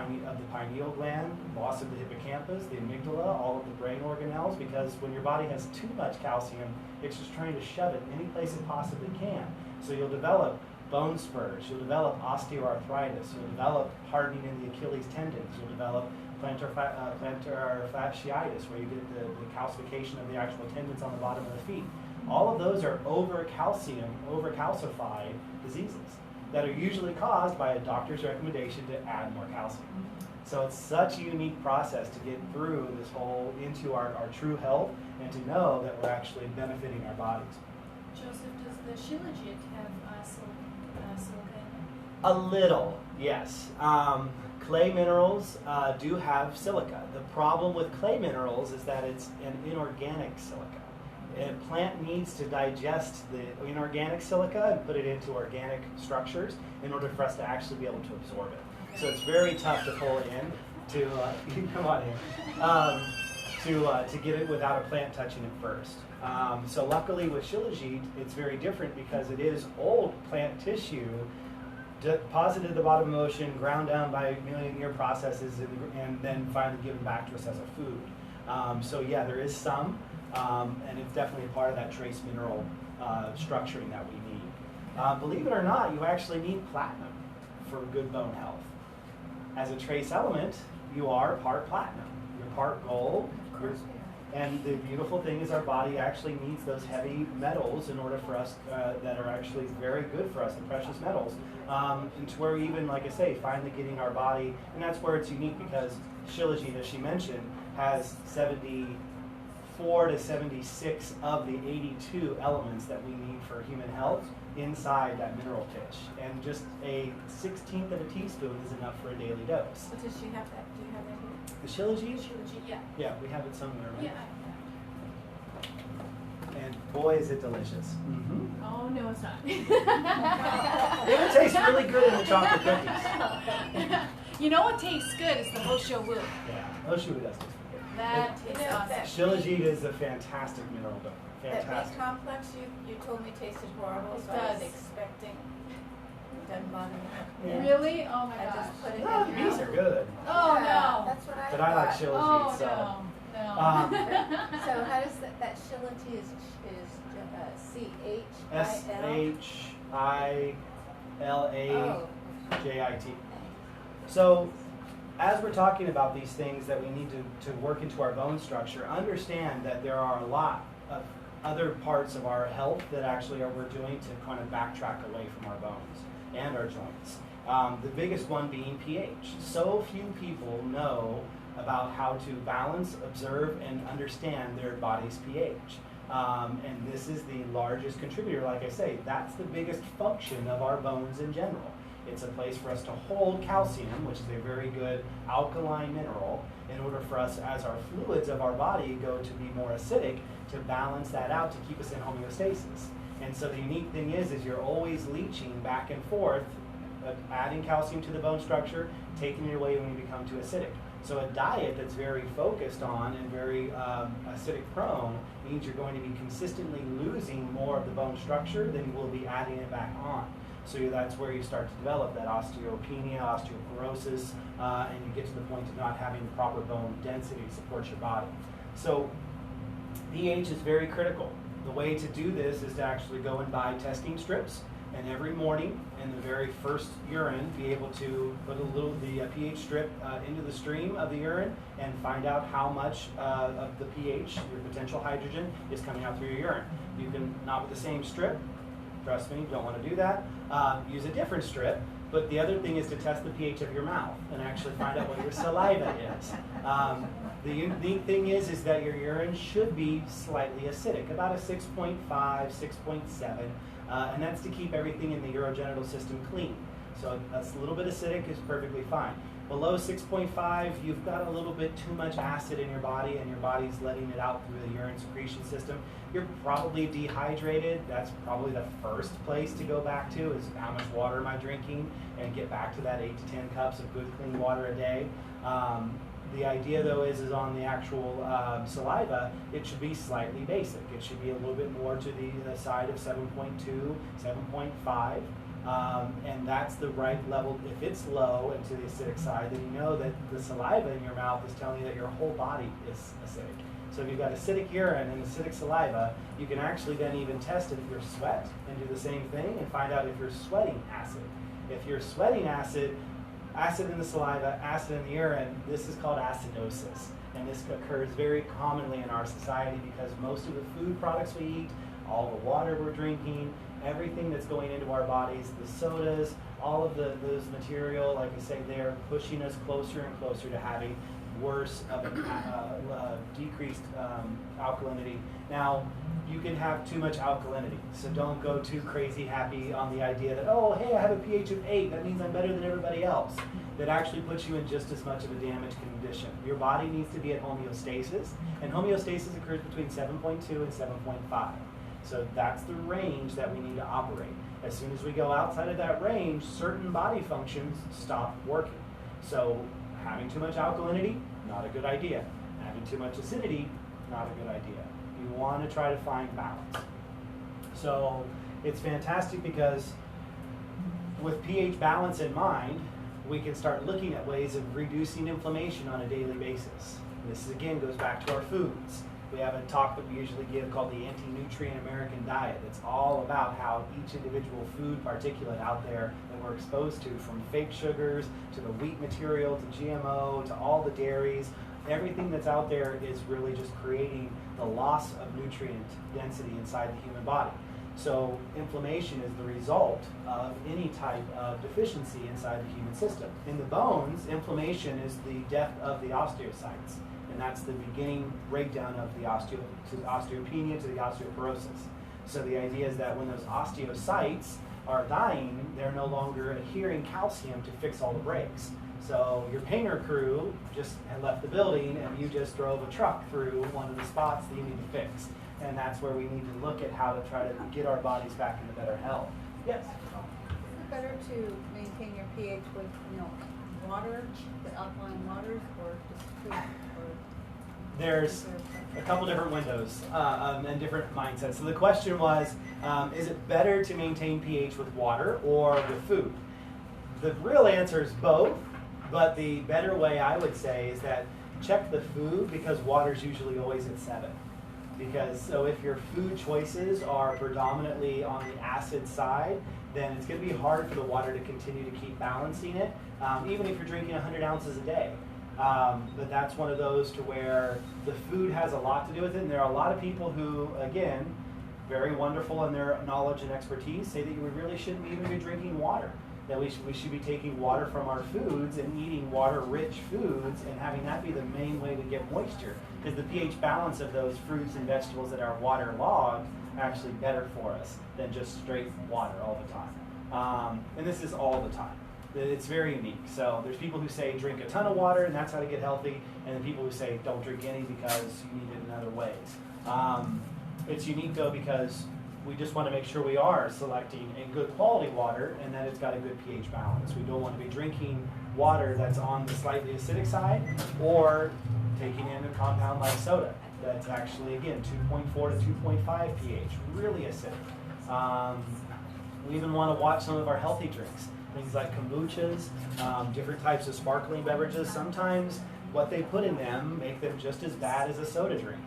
pineal gland, loss of the hippocampus, the amygdala, all of the brain organelles, because when your body has too much calcium, it's just trying to shove it any place it possibly can. So you'll develop bone spurs, you'll develop osteoarthritis, you'll develop hardening in the Achilles tendons, you'll develop plantar fasciitis, where you get the calcification of the actual tendons on the bottom of the feet. All of those are over-calcified diseases that are usually caused by a doctor's recommendation to add more calcium. So it's such a unique process to get through this whole into our true health and to know that we're actually benefiting our bodies. Joseph, does the Shilajit have silica in it? A little, yes. Clay minerals do have silica. The problem with clay minerals is that it's an inorganic silica. A plant needs to digest the inorganic silica and put it into organic structures in order for us to actually be able to absorb it. So it's very tough to pull it in to come on in to get it without a plant touching it first. So luckily with Shilajit, it's very different because it is old plant tissue deposited at the bottom of the ocean, ground down by million-year processes, and then finally given back to us as a food. So yeah, there is some. And it's definitely a part of that trace mineral structuring that we need. Believe it or not, you actually need platinum for good bone health. As a trace element, you are part platinum. You're part gold. And the beautiful thing is our body actually needs those heavy metals in order for us, that are actually very good for us, the precious metals. And to where we even, like I say, finally getting our body, and that's where it's unique because Shilajit, as she mentioned, has 74 to 76 of the 82 elements that we need for human health inside that mineral fish. And just a 1/16 of a teaspoon is enough for a daily dose. But does she have that, do you have that here? The Shilajit? Shilajit, yeah. Yeah, we have it somewhere, right? Yeah. And boy, is it delicious. Mm-hmm. Oh, no, it's not. It would taste really good in the chocolate cookies. You know what tastes good is the Hosho Wu. Yeah, Oshu does taste good. That You tastes know, awesome. that- Shilajit is a fantastic mineral donor. That meat Fantastic. complex you told me tasted horrible, It so I was does. expecting, it doesn't bother me. Yeah. Really? Oh my I gosh. just put it No, in the bees there. are good. Oh, Yeah, no. That's what I But I like thought. Shilajit, Oh, so. no, no. So how does that Shilajit is S-H-I-L-A-J-I-T. So, as we're talking about these things that we need to work into our bone structure, understand that there are a lot of other parts of our health that actually we're doing to kind of backtrack away from our bones and our joints. The biggest one being pH. So few people know about how to balance, observe, and understand their body's pH. And this is the largest contributor, like I say, that's the biggest function of our bones in general. It's a place for us to hold calcium, which is a very good alkaline mineral, in order for us, as our fluids of our body go to be more acidic, to balance that out to keep us in homeostasis. And so the unique thing is you're always leaching back and forth, adding calcium to the bone structure, taking it away when you become too acidic. So a diet that's very focused on and very acidic prone means you're going to be consistently losing more of the bone structure than you will be adding it back on. So that's where you start to develop that osteopenia, osteoporosis, and you get to the point of not having the proper bone density to support your body. So pH is very critical. The way to do this is to actually go and buy testing strips, and every morning in the very first urine be able to put the pH strip into the stream of the urine and find out how much of the pH, your potential hydrogen, is coming out through your urine. You can, not with the same strip, trust me, you don't want to do that, use a different strip. But the other thing is to test the pH of your mouth and actually find out what your saliva is. The unique thing is that your urine should be slightly acidic, about a 6.5, 6.7, and that's to keep everything in the urogenital system clean. So a little bit acidic is perfectly fine. Below 6.5, you've got a little bit too much acid in your body, and your body's letting it out through the urine secretion system. You're probably dehydrated. That's probably the first place to go back to, is how much water am I drinking, and get back to that 8 to 10 cups of good clean water a day. The idea, though, is on the actual saliva, it should be slightly basic. It should be a little bit more to the side of 7.2, 7.5. And that's the right level. If it's low and to the acidic side, then you know that the saliva in your mouth is telling you that your whole body is acidic. So if you've got acidic urine and acidic saliva, you can actually then even test it if you're sweat and do the same thing and find out if you're sweating acid. If you're sweating acid, acid in the saliva, acid in the urine, this is called acidosis. And this occurs very commonly in our society because most of the food products we eat, all the water we're drinking, everything that's going into our bodies, the sodas, all of those material, like I say, they're pushing us closer and closer to having worse of a decreased alkalinity. Now, you can have too much alkalinity, so don't go too crazy happy on the idea that, oh, hey, I have a pH of 8, that means I'm better than everybody else. That actually puts you in just as much of a damaged condition. Your body needs to be at homeostasis, and homeostasis occurs between 7.2 and 7.5. So that's the range that we need to operate. As soon as we go outside of that range, certain body functions stop working. So having too much alkalinity, not a good idea. Having too much acidity, not a good idea. You want to try to find balance. So it's fantastic because with pH balance in mind, we can start looking at ways of reducing inflammation on a daily basis. This again goes back to our foods. We have a talk that we usually give called the Anti-Nutrient American Diet. It's all about how each individual food particulate out there that we're exposed to, from fake sugars to the wheat material to GMO to all the dairies, everything that's out there is really just creating the loss of nutrient density inside the human body. So inflammation is the result of any type of deficiency inside the human system. In the bones, inflammation is the death of the osteocytes. and that's the beginning breakdown of the osteopenia to the osteoporosis. So the idea is that when those osteocytes are dying, they're no longer adhering calcium to fix all the breaks. So your painter crew just had left the building and you just drove a truck through one of the spots that you need to fix. And that's where we need to look at how to try to get our bodies back into better health. Yes? Is it better to maintain your pH with, water, the alkaline waters, or just food? Or There's a couple different windows and different mindsets. So the question was, is it better to maintain pH with water or with food? The real answer is both, but the better way I would say is that check the food, because water's usually always at 7. So if your food choices are predominantly on the acid side, then it's going to be hard for the water to continue to keep balancing it, even if you're drinking 100 ounces a day. But that's one of those to where the food has a lot to do with it, and there are a lot of people who, again, very wonderful in their knowledge and expertise, say that we really shouldn't even be drinking water, that we should be taking water from our foods and eating water-rich foods and having that be the main way we get moisture, because the pH balance of those fruits and vegetables that are waterlogged are actually better for us than just straight water all the time. And this is all the time. It's very unique. So there's people who say drink a ton of water and that's how to get healthy, and then people who say don't drink any because you need it in other ways. It's unique though because we just want to make sure we are selecting a good quality water and that it's got a good pH balance. We don't want to be drinking water that's on the slightly acidic side or taking in a compound like soda that's actually, again, 2.4 to 2.5 pH, really acidic. We even want to watch some of our healthy drinks, things like kombuchas, different types of sparkling beverages. Sometimes what they put in them make them just as bad as a soda drink.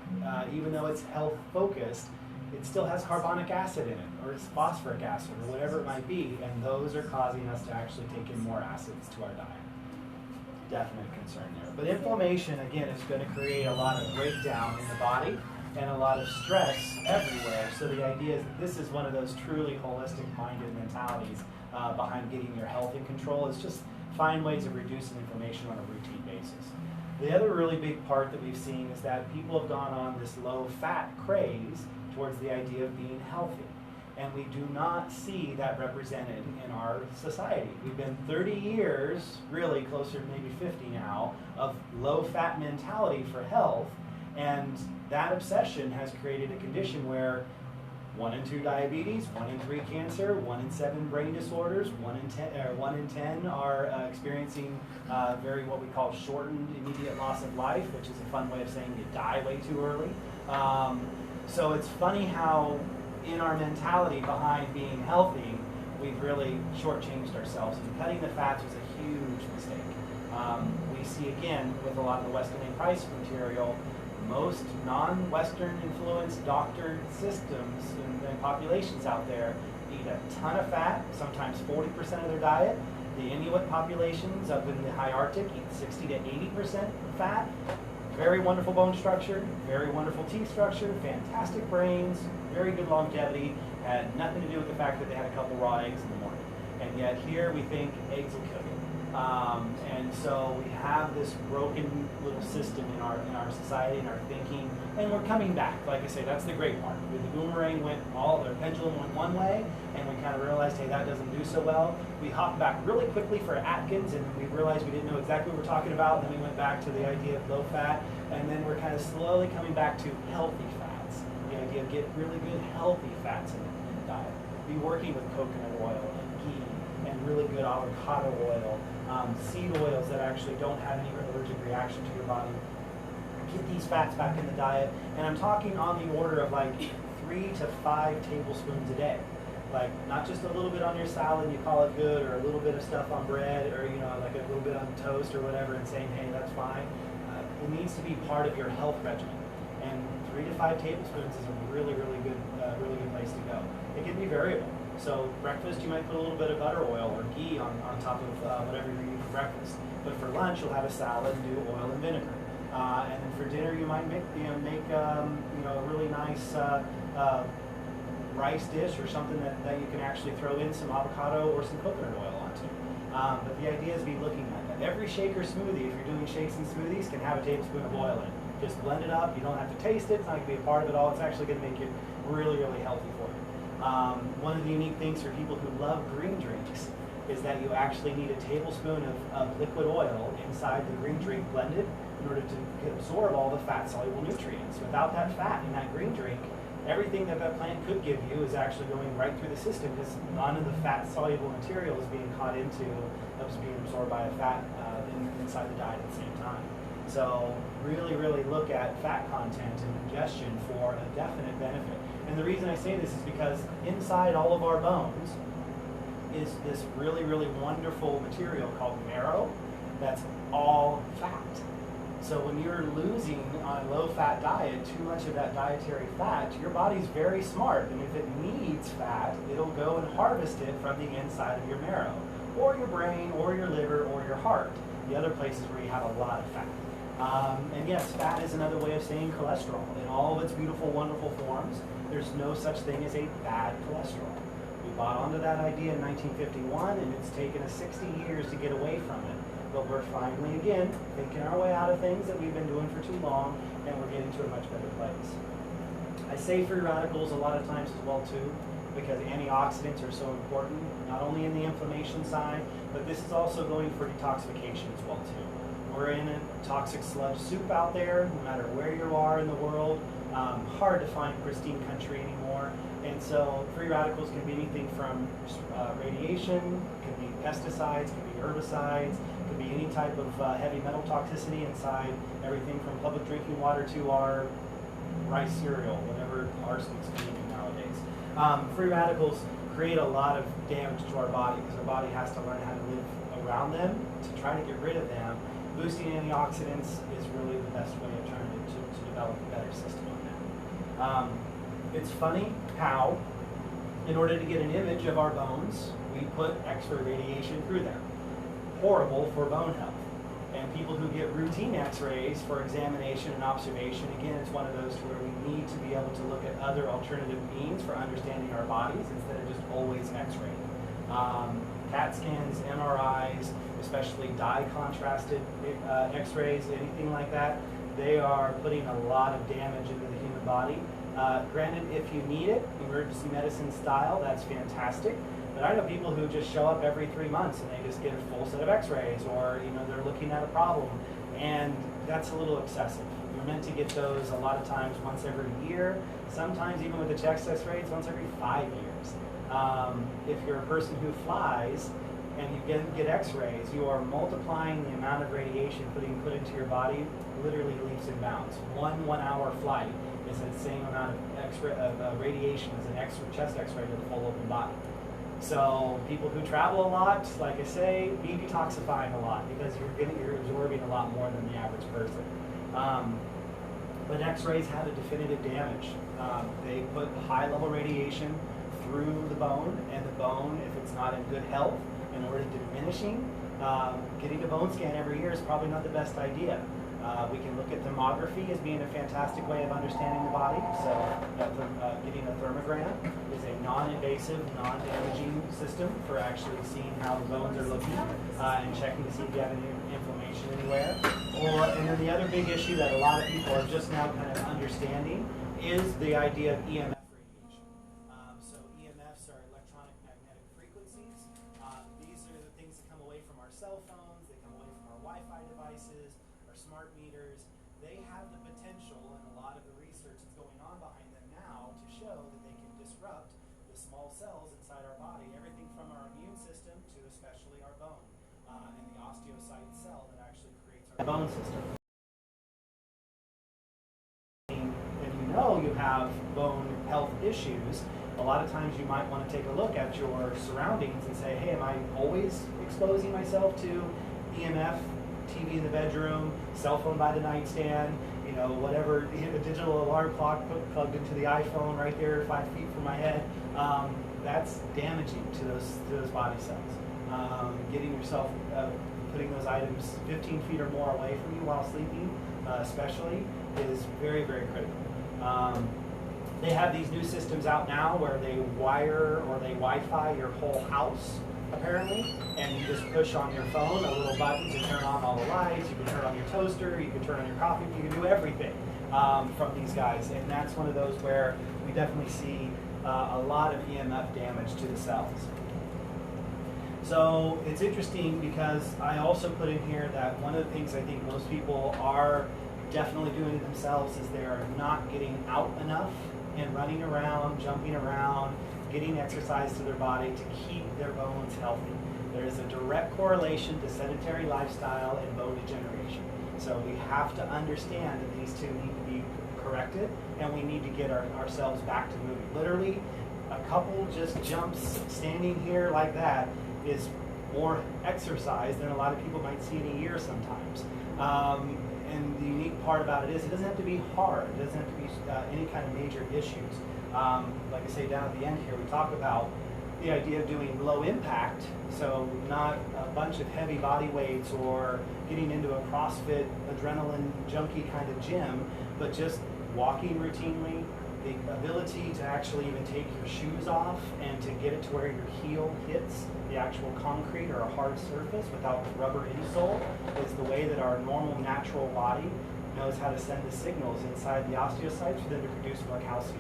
Even though it's health focused, it still has carbonic acid in it, or it's phosphoric acid, or whatever it might be, and those are causing us to actually take in more acids to our diet. Definite concern there. But inflammation, again, is going to create a lot of breakdown in the body and a lot of stress everywhere. So the idea is that this is one of those truly holistic minded mentalities behind getting your health in control, is just find ways of reducing inflammation on a routine basis. The other really big part that we've seen is that people have gone on this low-fat craze towards the idea of being healthy. And we do not see that represented in our society. We've been 30 years, really closer to maybe 50 now, of low-fat mentality for health, and that obsession has created a condition where 1 in 2 diabetes, 1 in 3 cancer, 1 in 7 brain disorders, 1 in 10 are experiencing very what we call shortened immediate loss of life, which is a fun way of saying you die way too early. So it's funny how in our mentality behind being healthy, we've really shortchanged ourselves. And cutting the fats was a huge mistake. We see again with a lot of the Weston A. Price material, most non-Western influenced doctored systems and populations out there eat a ton of fat, sometimes 40% of their diet. The Inuit populations up in the high Arctic eat 60 to 80% fat. Very wonderful bone structure, very wonderful teeth structure, fantastic brains, very good longevity. Had nothing to do with the fact that they had a couple raw eggs in the morning. And yet here we think eggs will kill you. And so we have this broken little system in our society and our thinking, and we're coming back. Like I say, that's the great part. The boomerang the pendulum went one way, and we kind of realized, hey, that doesn't do so well. We hopped back really quickly for Atkins, and we realized we didn't know exactly what we're talking about, and then we went back to the idea of low fat, and then we're kind of slowly coming back to healthy fats. The idea of get really good healthy fats in the diet. Be working with coconut oil and ghee and really good avocado oil. Seed oils that actually don't have any allergic reaction to your body. Get these fats back in the diet, and I'm talking on the order of like 3 to 5 tablespoons a day. Like not just a little bit on your salad and you call it good, or a little bit of stuff on bread, or like a little bit on toast or whatever, and saying, hey, that's fine. It needs to be part of your health regimen, and 3 to 5 tablespoons is a really good place to go. It can be variable. So breakfast, you might put a little bit of butter oil or ghee on top of whatever you're eating for breakfast. But for lunch, you'll have a salad and do oil and vinegar. And then for dinner, you might make a really nice rice dish or something that you can actually throw in some avocado or some coconut oil onto. But the idea is to be looking at that. Every shake or smoothie, if you're doing shakes and smoothies, can have a tablespoon of oil in it. Just blend it up. You don't have to taste it. It's not going to be a part of it all. It's actually going to make it really, really healthy for you. One of the unique things for people who love green drinks is that you actually need a tablespoon of liquid oil inside the green drink blended in order to absorb all the fat-soluble nutrients. Without that fat in that green drink, everything that that plant could give you is actually going right through the system because none of the fat-soluble material is being caught into, is being absorbed by the fat inside the diet at the same time. So really, really look at fat content and ingestion for a definite benefit. And the reason I say this is because inside all of our bones is this really, really wonderful material called marrow that's all fat. So when you're losing on a low-fat diet too much of that dietary fat, your body's very smart, and if it needs fat, it'll go and harvest it from the inside of your marrow, or your brain, or your liver, or your heart, the other places where you have a lot of fat. And yes, fat is another way of saying cholesterol. In all of its beautiful, wonderful forms, there's no such thing as a bad cholesterol. We bought onto that idea in 1951, and it's taken us 60 years to get away from it. But we're finally, again, thinking our way out of things that we've been doing for too long, and we're getting to a much better place. I say free radicals a lot of times as well, too, because antioxidants are so important, not only in the inflammation side, but this is also going for detoxification as well, too. We're in a toxic sludge soup out there, no matter where you are in the world. Hard to find pristine country anymore. And so free radicals can be anything from radiation, can be pesticides, can be herbicides, can be any type of heavy metal toxicity inside everything from public drinking water to our rice cereal, whatever arsenic's consuming nowadays. Free radicals create a lot of damage to our body because our body has to learn how to live around them to try to get rid of them. Boosting antioxidants is really the best way of trying to develop a better system on that. It's funny how, in order to get an image of our bones, we put X-ray radiation through them. Horrible for bone health. And people who get routine X-rays for examination and observation, again, it's one of those where we need to be able to look at other alternative means for understanding our bodies instead of just always X-ray. CAT scans, MRIs, especially dye contrasted X-rays, anything like that, they are putting a lot of damage into the human body. Granted, if you need it, emergency medicine style, that's fantastic. But I know people who just show up every 3 months and they just get a full set of X-rays, or they're looking at a problem, and that's a little excessive. You're meant to get those a lot of times once every year. Sometimes even with the chest X-rays, once every 5 years. If you're a person who flies and you get X-rays, you are multiplying the amount of radiation being put into your body literally leaps and bounds. One 1-hour flight is the same amount of radiation as an chest X-ray to the full open body. So people who travel a lot, like I say, be detoxifying a lot because you're absorbing a lot more than the average person. But X-rays have a definitive damage. They put high-level radiation through the bone, and the bone, if it's not in good health, in order to diminishing, getting a bone scan every year is probably not the best idea. We can look at thermography as being a fantastic way of understanding the body. So getting a thermogram is a non-invasive, non-damaging system for actually seeing how the bones are looking and checking to see if you have any inflammation anywhere. And then the other big issue that a lot of people are just now kind of understanding is the idea of EMF radiation. So EMFs are electronic magnetic frequencies. These are the things that come away from our cell phones, they come away from our Wi-Fi devices, our smart meters. They have the potential, and a lot of the research that's going on behind them now, to show that they can disrupt the small cells inside our body, everything from our immune system to especially our bone, and the osteocyte cell that actually creates our bone system. You have bone health issues, a lot of times you might want to take a look at your surroundings and say, hey, am I always exposing myself to EMF, TV in the bedroom, cell phone by the nightstand, whatever, a digital alarm clock plugged into the iPhone right there 5 feet from my head. That's damaging to those body cells. Getting yourself, putting those items 15 feet or more away from you while sleeping, especially, is very, very critical. They have these new systems out now where they wire or they Wi-Fi your whole house. apparently, and you just push on your phone a little button to turn on all the lights. You can turn on your toaster, you can turn on your coffee, you can do everything from these guys. And that's one of those where we definitely see a lot of EMF damage to the cells. So it's interesting because I also put in here that one of the things I think most people are definitely doing to themselves is they are not getting out enough and running around, jumping around, getting exercise to their body to keep their bones healthy. There is a direct correlation to sedentary lifestyle and bone degeneration. So we have to understand that these two need to be corrected, and we need to get ourselves back to moving. Literally, a couple just jumps standing here like that is more exercise than a lot of people might see in a year sometimes. And the unique part about it is it doesn't have to be hard. It doesn't have to be any kind of major issues. Like I say down at the end here, we talk about the idea of doing low impact, so not a bunch of heavy body weights or getting into a CrossFit adrenaline junkie kind of gym, but just walking routinely, the ability to actually even take your shoes off and to get it to where your heel hits the actual concrete or a hard surface without the rubber insole is the way that our normal natural body knows how to send the signals inside the osteocytes for them to produce more calcium.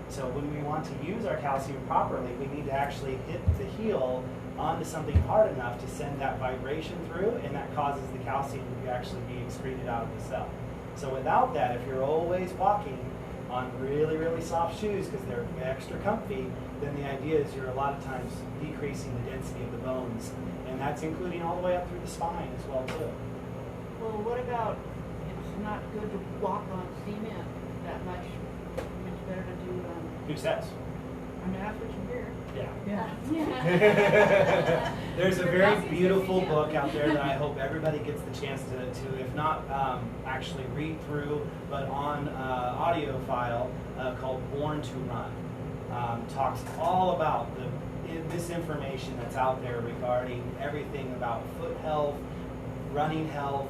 So when we want to use our calcium properly, we need to actually hit the heel onto something hard enough to send that vibration through, and that causes the calcium to actually be excreted out of the cell. So without that, if you're always walking on really, really soft shoes because they're extra comfy, then the idea is you're a lot of times decreasing the density of the bones, and that's including all the way up through the spine as well too. Well, what about, it's not good to walk on cement that much, it's better to do, Who says? I mean, that's what you hear. Yeah. Yeah. There's a very beautiful book out there that I hope everybody gets the chance to if not actually read through, but on audio file called Born to Run. Talks all about this information that's out there regarding everything about foot health, running health,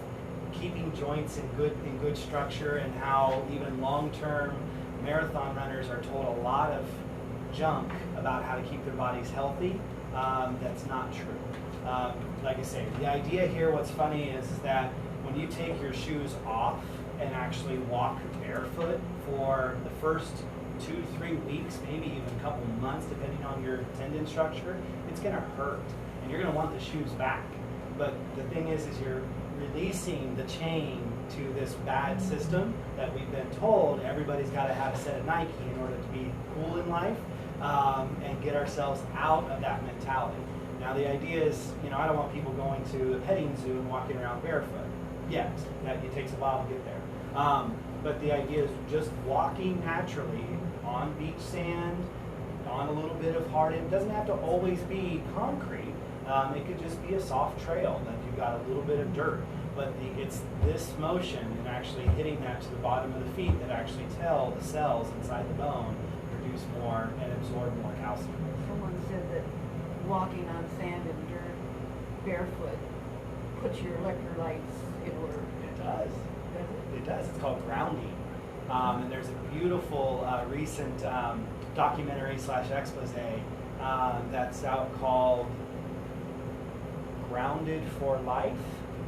keeping joints in good structure, and how even long-term marathon runners are told a lot of junk about how to keep their bodies healthy. That's not true. Like I say, the idea here, what's funny is that when you take your shoes off and actually walk barefoot for the first 2-3 weeks, maybe even a couple months, depending on your tendon structure, it's going to hurt, and you're going to want the shoes back. But the thing is you're releasing the chain to this bad system that we've been told everybody's got to have a set of Nike in order to be cool in life, and get ourselves out of that mentality. Now the idea is, I don't want people going to a petting zoo and walking around barefoot. Yes, it takes a while to get there. But the idea is just walking naturally on beach sand, on a little bit of hard, it doesn't have to always be concrete. It could just be a soft trail, like you've got a little bit of dirt. But it's this motion and actually hitting that to the bottom of the feet that actually tell the cells inside the bone produce more and absorb more calcium. Someone said that walking on sand and dirt barefoot puts your electrolytes in order. It does. It does. It's called grounding. And there's a beautiful recent documentary / expose that's out called Grounded for Life,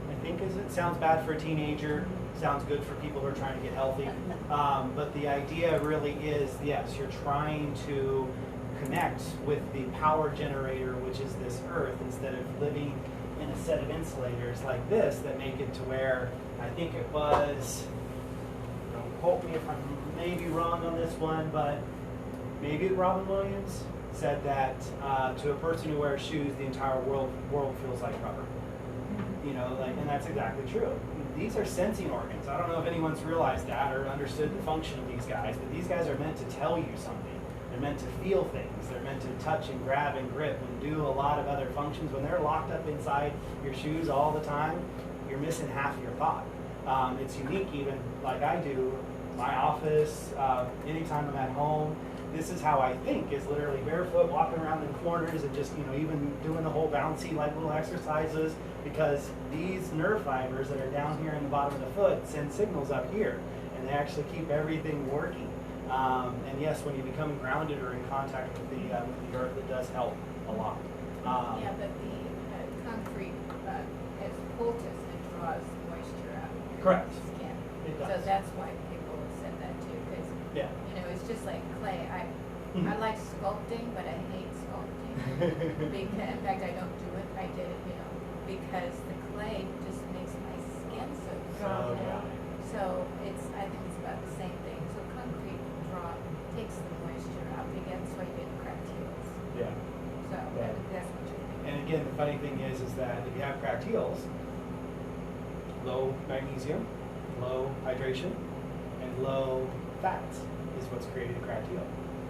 I think is it. Sounds bad for a teenager. Sounds good for people who are trying to get healthy. But the idea really is, yes, you're trying to connect with the power generator, which is this earth, instead of living in a set of insulators like this that make it to where, I think it was, don't quote me if I'm maybe wrong on this one, but maybe Robin Williams said that to a person who wears shoes, the entire world feels like rubber. And that's exactly true. These are sensing organs. I don't know if anyone's realized that or understood the function of these guys, but these guys are meant to tell you something. They're meant to feel things. They're meant to touch and grab and grip and do a lot of other functions. When they're locked up inside your shoes all the time, you're missing half of your thought. It's unique, even like I do, my office, anytime I'm at home. This is how I think, is literally barefoot, walking around in corners and just, even doing the whole bouncy like little exercises, because these nerve fibers that are down here in the bottom of the foot send signals up here, and they actually keep everything working. And yes, when you become grounded or in contact with the earth, it does help a lot. Yeah, but the concrete, as poultice, it draws moisture out of your Correct. skin. It So does. that's why people have said that too, because, Yeah. it's just like clay. I Mhm. like sculpting, but I hate sculpting. Because, in fact, I don't do it. I did it, because the clay just makes my skin so dry. dry. So I think it's about the same thing. So concrete takes the moisture out again, so you get cracked heels. Yeah. So Yeah. that's what you're thinking. And again, the funny thing is that if you have cracked heels, low magnesium, low hydration, and low fats is what's creating a cracked heel.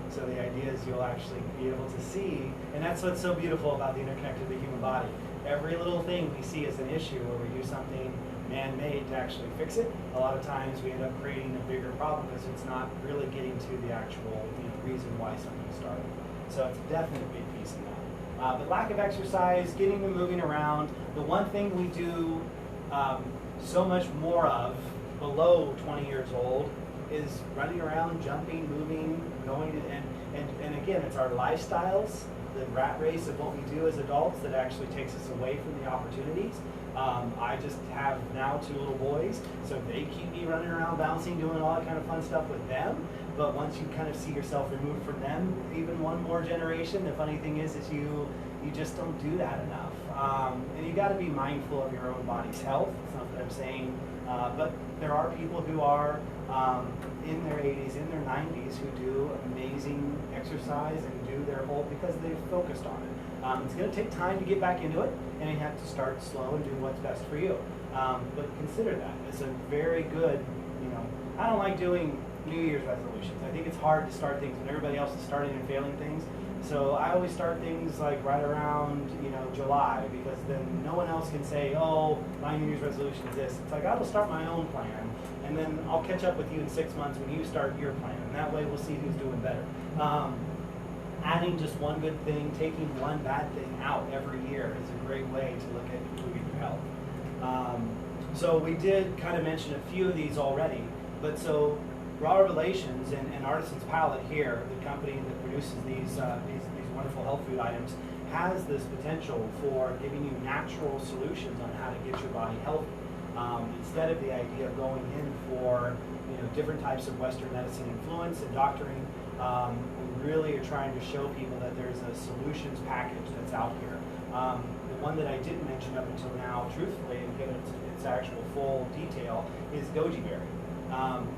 So the idea is you'll actually be able to see, and that's what's so beautiful about the interconnected of the human body. Every little thing we see as an issue where we do something man-made to actually fix it, a lot of times we end up creating a bigger problem because it's not really getting to the actual reason why something started. So it's definitely a big piece in that. But lack of exercise, getting them moving around, the one thing we do so much more of below 20 years old is running around, jumping, moving, going, and again, it's our lifestyles, the rat race of what we do as adults that actually takes us away from the opportunities. I just have now 2 little boys, so they keep me running around, bouncing, doing all that kind of fun stuff with them. But once you kind of see yourself removed from them, even one more generation, the funny thing is you just don't do that enough. And you got to be mindful of your own body's health. It's not that I'm saying, but there are people who are in their 80s, in their 90s, who do amazing exercise and do their whole because they've focused on it. It's going to take time to get back into it, and you have to start slow and do what's best for you. But consider that. It's a very good, I don't like doing New Year's resolutions. I think it's hard to start things when everybody else is starting and failing things. So I always start things like right around, July, because then no one else can say, oh, my New Year's resolution is this. It's like I will start my own plan, and then I'll catch up with you in 6 months when you start your plan, and that way we'll see who's doing better. Adding just one good thing, taking one bad thing out every year is a great way to look at improving your health. So we did kind of mention a few of these already, but so Raw Relations and Artisan's Palette here, the company that produces these wonderful health food items, has this potential for giving you natural solutions on how to get your body healthy. Instead of the idea of going in for different types of Western medicine influence and doctoring, we really are trying to show people that there's a solutions package that's out here. The one that I didn't mention up until now, truthfully, and give it its actual full detail, is goji berry.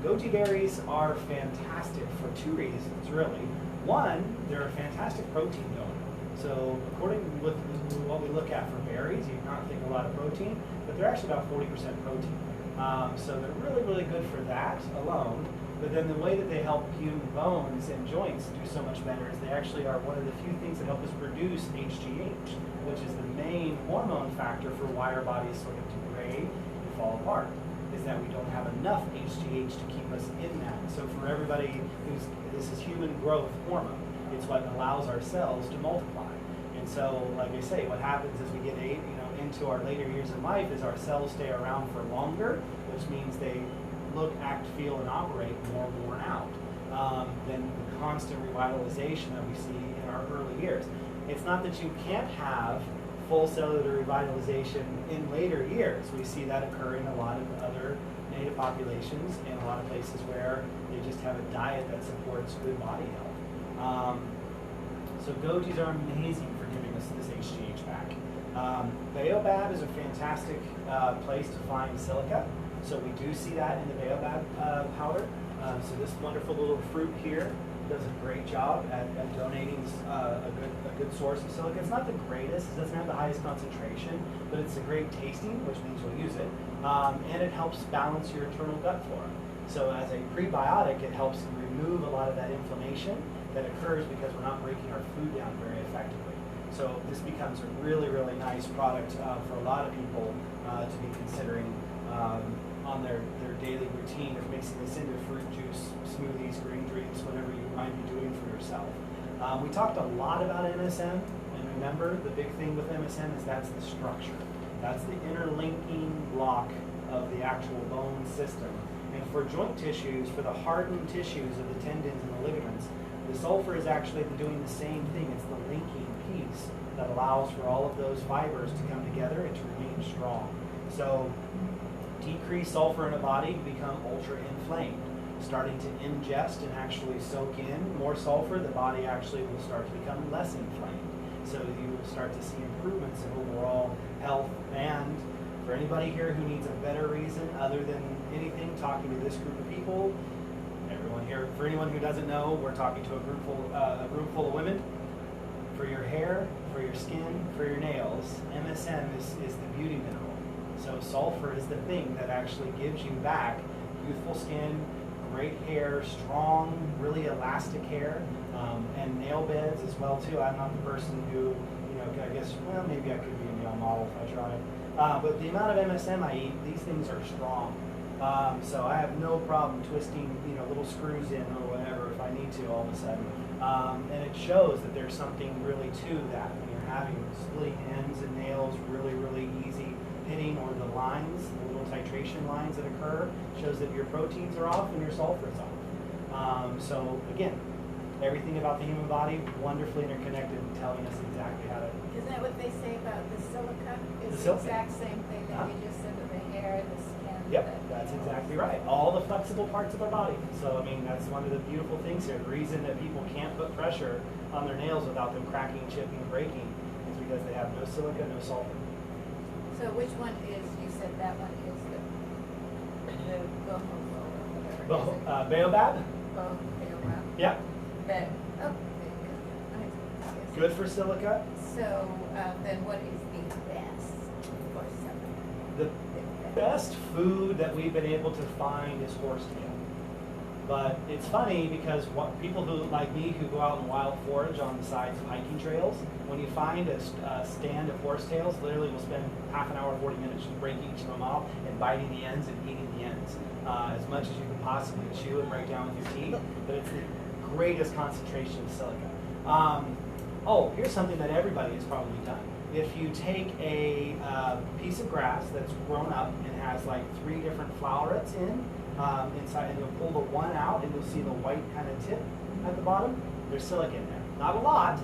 Goji berries are fantastic for 2 reasons, really. One, they're a fantastic protein donor. So according with what we look at for berries, you not think a lot of protein, but they're actually about 40% protein. So they're really, really good for that alone. But then the way that they help human bones and joints do so much better is they actually are one of the few things that help us produce HGH, which is the main hormone factor for why our bodies sort of degrade and fall apart, is that we don't have enough HGH to keep us in that. So for everybody this is human growth hormone. It's what allows our cells to multiply. And so, like I say, what happens as we get into our later years in life is our cells stay around for longer, which means they look, act, feel, and operate more worn out than the constant revitalization that we see in our early years. It's not that you can't have full cellular revitalization in later years. We see that occur in a lot of other native populations and a lot of places where they just have a diet that supports good body health. So gojis are amazing for giving us this HGH back. Baobab is a fantastic place to find silica. So we do see that in the baobab powder. So this wonderful little fruit here does a great job at donating a good source of silica. It's not the greatest, it doesn't have the highest concentration, but it's a great tasting, which means you'll use it. And it helps balance your internal gut flora. So as a prebiotic, it helps remove a lot of that inflammation that occurs because we're not breaking our food down very effectively. So this becomes a really, really nice product for a lot of people to be considering on their daily routine of mixing this into fruit juice, smoothies, green drinks, whatever you might be doing for yourself. We talked a lot about MSM, and remember, the big thing with MSM is that's the structure. That's the interlinking block of the actual bone system. And for joint tissues, for the hardened tissues of the tendons and the ligaments, the sulfur is actually doing the same thing. It's the linking piece that allows for all of those fibers to come together and to remain strong. So decreased sulfur in a body become ultra inflamed. Starting to ingest and actually soak in more sulfur, the body actually will start to become less inflamed. So you will start to see improvements in overall health. And for anybody here who needs a better reason other than anything, talking to this group of people, everyone here, for anyone who doesn't know, we're talking to a room full of women. For your hair, for your skin, for your nails, MSM is the beauty mineral. So sulfur is the thing that actually gives you back youthful skin, great hair, strong, really elastic hair, and nail beds as well too. I'm not the person who, I guess, well, maybe I could be a nail model if I tried. But the amount of MSM I eat, these things are strong. So I have no problem twisting, little screws in or whatever if I need to all of a sudden. And it shows that there's something really to that when you're having splitting ends and nails, really, really easy pitting, or the lines, the little titration lines that occur, shows that your proteins are off and your sulfur is off. So again, everything about the human body wonderfully interconnected and telling us exactly how to. Isn't that what they say about the silica? The It's the silica. exact same thing that you just said with the hair, the skin. Yep, that's exactly right. All the flexible parts of our body. So I mean, that's one of the beautiful things here. The reason that people can't put pressure on their nails without them cracking, chipping, breaking is because they have no silica, no sulfur. So which one is, you said that one is the boho or whatever? Baobab? Baobab. Yep. But, oh, good. Good for silica. So, then what is the best for silica? The best food that we've been able to find is horsetail. But it's funny because people who, like me, who go out and wild forage on the sides of hiking trails, when you find a stand of horsetails, literally we'll spend half an hour, 40 minutes just breaking each of them off and biting the ends and eating the ends as much as you can possibly chew and break down with your teeth. But it's the greatest concentration of silica. Here's something that everybody has probably done. If you take a piece of grass that's grown up and has like 3 different flowerets inside, and you'll pull the one out and you'll see the white kind of tip at the bottom, there's silica in there. Not a lot,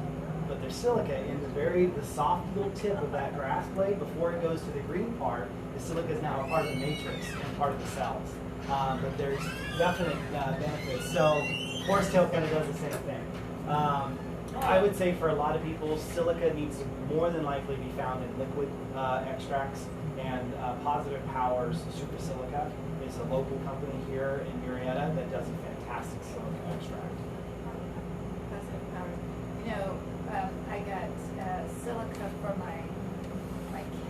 but there's silica in the soft little tip of that grass blade before it goes to the green part. The silica is now a part of the matrix and part of the cells. But there's definite benefits. So horsetail kind of does the same thing. I would say for a lot of people, silica needs to more than likely be found in liquid extracts, and Positive Powers Super Silica is a local company here in Murrieta that does a fantastic silica extract. Positive power. I got silica for my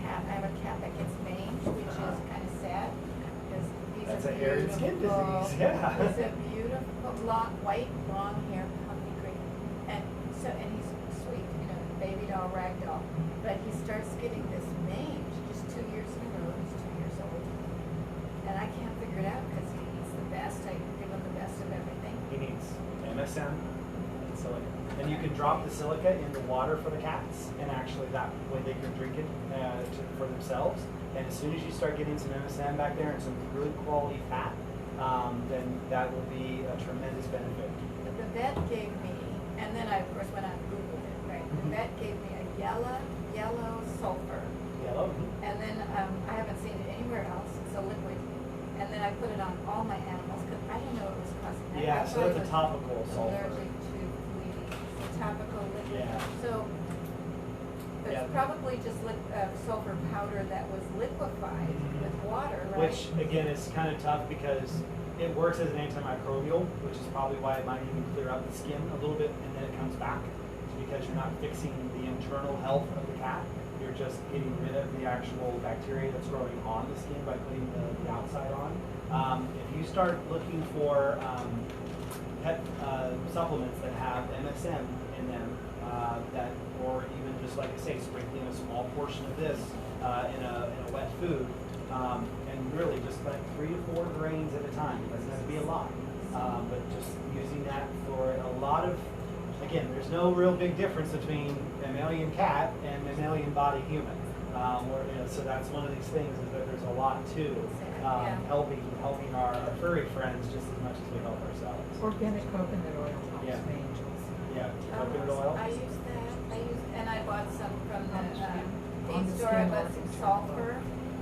cat. I have a cat that gets mange, which is kind of sad because he's That's a a hair and skin beautiful- disease, yeah. He's a beautiful white, long hair, puppy green, and he's sweet, baby doll, rag doll. But he starts getting this mange just 2 years in a row. He's 2 years old, and I can't figure it out because he eats the best. I give him the best of everything. He needs MSM and silica. And you can drop the silica in the water for the cats, and actually that way they can drink it for themselves. And as soon as you start getting some MSM back there and some good quality fat, then that will be a tremendous benefit. But the vet gave me, and then I of course went on and Googled it, right? The vet gave me a yellow sulfur, Yellow? and then I haven't seen it anywhere else. It's a liquid, and then I put it on all my animals because I didn't know it was causing that. Yeah, I so thought that's it a was topical sulfur. allergic to bleeding. It's a topical liquid. Yeah. So there's Yeah. probably just sulfur powder that was liquefied with water, right? Which, again, is kind of tough because it works as an antimicrobial, which is probably why it might even clear out the skin a little bit and then it comes back. It's because you're not fixing the internal health of the cat. You're just getting rid of the actual bacteria that's growing on the skin by putting the outside on. If you start looking for pet supplements that have MSM in them, or even just like I say, sprinkling a small portion of this in a wet food, and really just like 3 to 4 grains at a time. It doesn't have to be a lot, but just using that for a lot of. Again, there's no real big difference between mammalian cat and mammalian body human. So that's one of these things is that there's a lot to helping our furry friends just as much as we help ourselves. Organic coconut oil helps Yeah. mange also. Yeah, coconut oil. I use that. and I bought some from the On feed the store. I skin bought mark, some it's sulfur,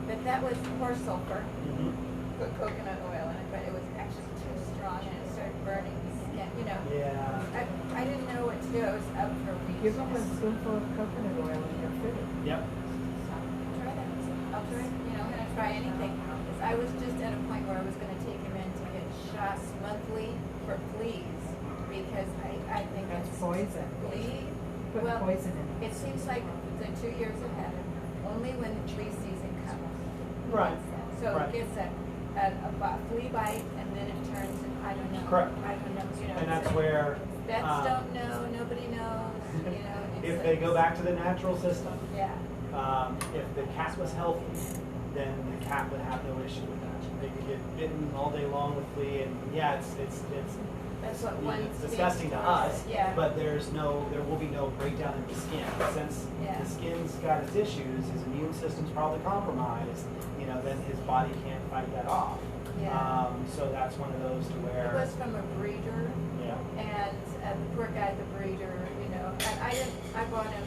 but that was horse sulfur. Mhm. Put coconut oil in it, but it was actually too strong and it started burning the skin. You know, Yeah. I didn't know what to do. I was up for weeks. Give them a spoonful of coconut oil in your food. Yep. Try that. I'll try. You know, I'm gonna try anything. 'Cause I was just at a point where I was gonna take him in to get shots monthly for fleas because I think That's it's poison. flea. Put Well, poison in it. it seems like the 2 years ahead, only when the flea season comes. Right. So Right. it gets a flea bite and then it turns and I don't know. Correct. I don't know, you know. And that's so where vets um, don't know, nobody knows, you know. if it's they like- go back to the natural system, Yeah, if the cat was healthy, then the cat would have no issue with that. They could get bitten all day long with flea, and yeah, it's that's what one. it's disgusting to us. Yeah. But there will be no breakdown in the skin. Since Yeah. the skin's got its issues, his immune system's probably compromised. You know, then his body can't fight that off. Yeah. So that's one of those to It where was from a breeder. yeah. And the poor guy, the breeder, you know, and I bought him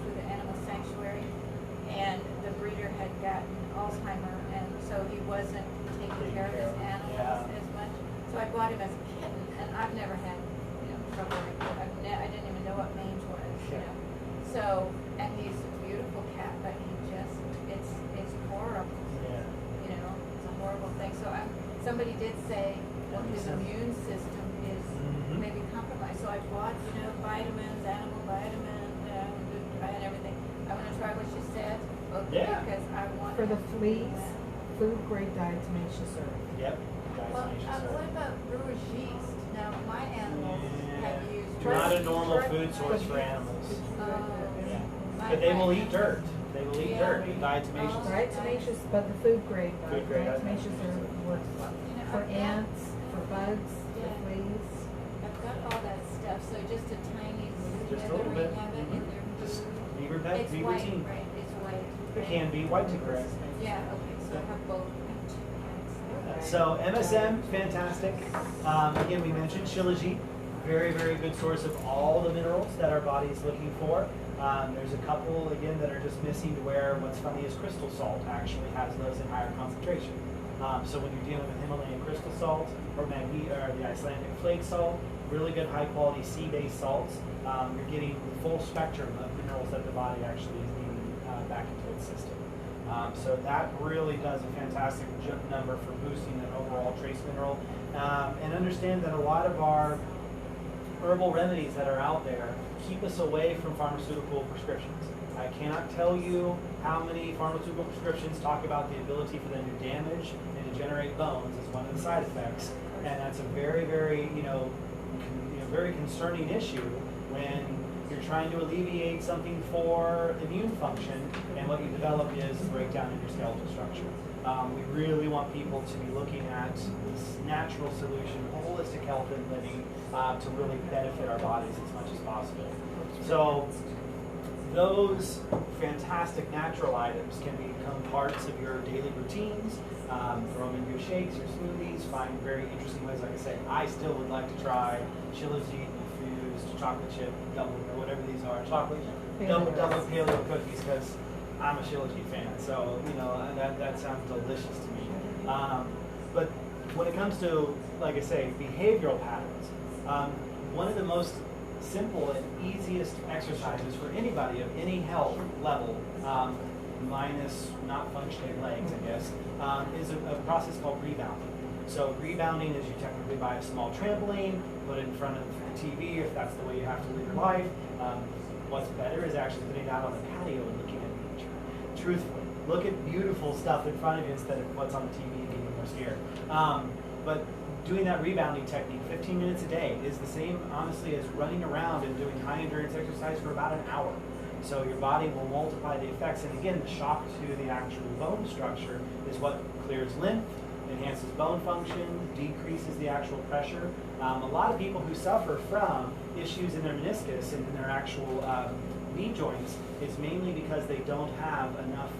through the animal sanctuary, and the breeder had gotten Alzheimer, and so he wasn't taking care of his animals as much. So I bought him as a kitten, and I've never had, you know, trouble like that. I didn't even know what mange was, you know. So, and he's a beautiful cat, but he just, it's horrible. Yeah. You know, it's a horrible thing. So somebody did say, well, his immune system is Mhm. maybe compromised. So I bought, you know, vitamins, animal vitamins, and everything. I'm gonna try what she said. Okay, Yeah. because I want For the him to do fleas, that. food grade diatomaceous earth. Yep. Well, Diatomaceous earth. what about brewer's yeast? Now, my animals have used. Not a brewer's normal yeast. food source for animals. Yeah. But they will eat dirt. They will eat Yeah. dirt. Diatomaceous. Oh. Diatomaceous, but the food grade, Food grade diatomaceous earth works You know, for I've got- ants, for bugs, for Yeah. fleas. I've got all that stuff, so just a tiny Just a little bit. smattering of it in their Just food. be routine. It's Be white, routine. right, it's white. It can be white to gray. Yeah, okay, so I have both. I have 2 cats. So MSM, fantastic. Again, we mentioned Shilajit, very, very good source of all the minerals that our body is looking for. There's a couple, again, that are just missing to where what's funny is crystal salt actually has those in higher concentration. So when you're dealing with Himalayan crystal salt or the Icelandic flake salt, really good high quality sea-based salts, you're getting the full spectrum of minerals that the body actually is needing back into its system. So that really does a fantastic number for boosting that overall trace mineral. And understand that a lot of our herbal remedies that are out there keep us away from pharmaceutical prescriptions. I cannot tell you how many pharmaceutical prescriptions talk about the ability for them to damage and to generate bones as one of the side effects. And that's a very, very, very concerning issue when you're trying to alleviate something for immune function, and what you develop is a breakdown in your skeletal structure. We really want people to be looking at this natural solution, holistic health and living, to really benefit our bodies as much as possible. So those fantastic natural items can become parts of your daily routines. Throw them in your shakes, your smoothies, find very interesting ways. Like I said, I still would like to try Shilajit infused chocolate chip double, or whatever these are, chocolate double paleo cookies, because I'm a Shilajit fan. So, that sounds delicious to me. But when it comes to, like I say, behavioral patterns, one of the most simple and easiest exercises for anybody of any health level, minus not functioning legs, I guess, is a process called rebounding. So rebounding is you technically buy a small trampoline, put it in front of the TV if that's the way you have to live your life. What's better is actually putting it out on the patio and looking at nature. Truthfully, look at beautiful stuff in front of you instead of what's on the TV and getting more scared. But doing that rebounding technique 15 minutes a day is the same, honestly, as running around and doing high endurance exercise for about an hour. So your body will multiply the effects, and again, the shock to the actual bone structure is what clears lymph, enhances bone function, decreases the actual pressure. A lot of people who suffer from issues in their meniscus and in their actual knee joints is mainly because they don't have enough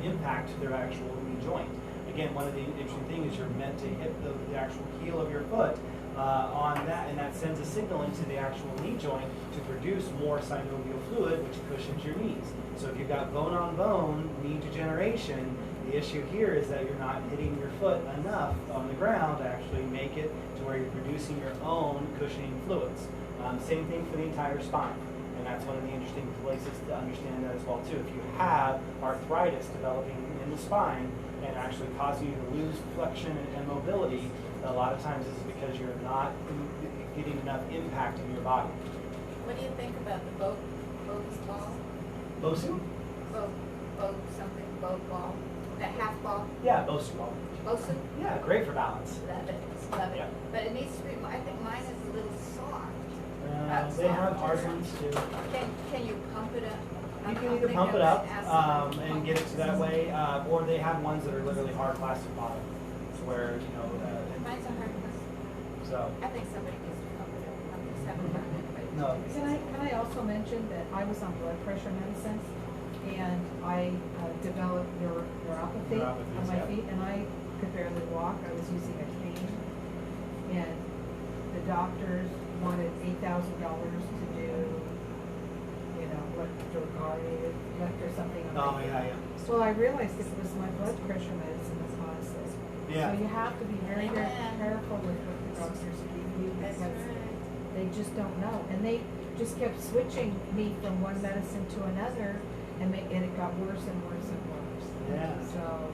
impact to their actual knee joint. Again, one of the interesting things is you're meant to hit the actual heel of your foot on that, and that sends a signal into the actual knee joint to produce more synovial fluid, which cushions your knees. So if you've got bone-on-bone knee degeneration, the issue here is that you're not hitting your foot enough on the ground to actually make it to where you're producing your own cushioning fluids. Same thing for the entire spine. And that's one of the interesting places to understand that as well too. If you have arthritis developing in the spine and actually causing you to lose flexion and mobility, a lot of times this is because you're not getting enough impact in your body. What do you think about the boat ball? Bosu? Boat ball, that half ball, Yeah, Bosu ball. Bosu? Yeah, great for balance. Love it, love it. Yeah. But it needs to be, I think mine is a little soft. They have argons too. Can you pump it up? You can either pump it up and get it to that way, or they have ones that are literally hard plastic bottom, where Mine's a hard one. so. I think somebody needs to pump it up. I'm just haven't done it, but. No. Can I also mention that I was on blood pressure medicines and I developed neuropathy on Neuropathies, my yeah. feet and I could barely walk. I was using a cane and the doctors wanted $8,000 to do, lift or something. on Oh my yeah, feet. yeah. Well, I realized it was my blood pressure medicine that caused this. Yeah. So you have to be very, very Amen. careful with what the doctors give you That's because right. they just don't know. And they just kept switching me from one medicine to another and it got worse and worse and worse. Yeah. So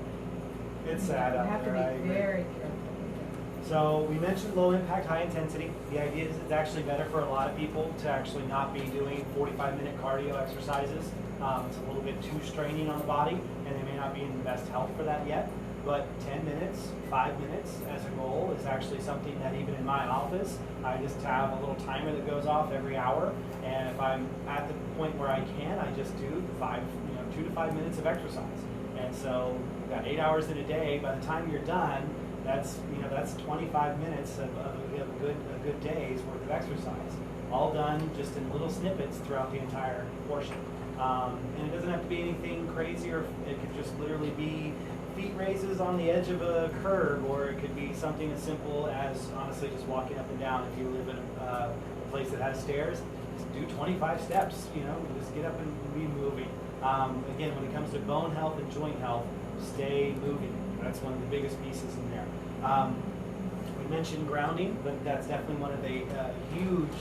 It's sad you out have to there. I be agree. very careful with it. So we mentioned low impact, high intensity. The idea is it's actually better for a lot of people to actually not be doing 45-minute cardio exercises. It's a little bit too straining on the body, and they may not be in the best health for that yet. But 10 minutes, 5 minutes as a goal is actually something that even in my office, I just have a little timer that goes off every hour. And if I'm at the point where I can, I just do 2 to 5 minutes of exercise. And so we've got 8 hours in a day. By the time you're done, that's 25 minutes of a good day's worth of exercise, all done just in little snippets throughout the entire portion. And it doesn't have to be anything crazy, or it could just literally be feet raises on the edge of a curb, or it could be something as simple as honestly just walking up and down. If you live in a place that has stairs, just do 25 steps. Just get up and be moving. Again, when it comes to bone health and joint health, stay moving. That's one of the biggest pieces in there. We mentioned grounding, but that's definitely one of the huge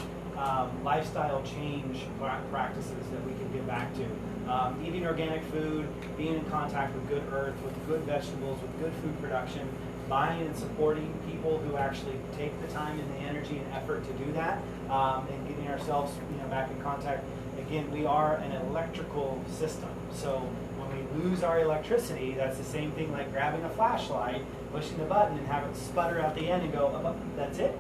lifestyle change practices that we can get back to. Eating organic food, being in contact with good earth, with good vegetables, with good food production, buying and supporting people who actually take the time and the energy and effort to do that, and getting ourselves back in contact. Again, we are an electrical system, so when we lose our electricity, that's the same thing like grabbing a flashlight, pushing the button and have it sputter out the end and go, oh, that's it.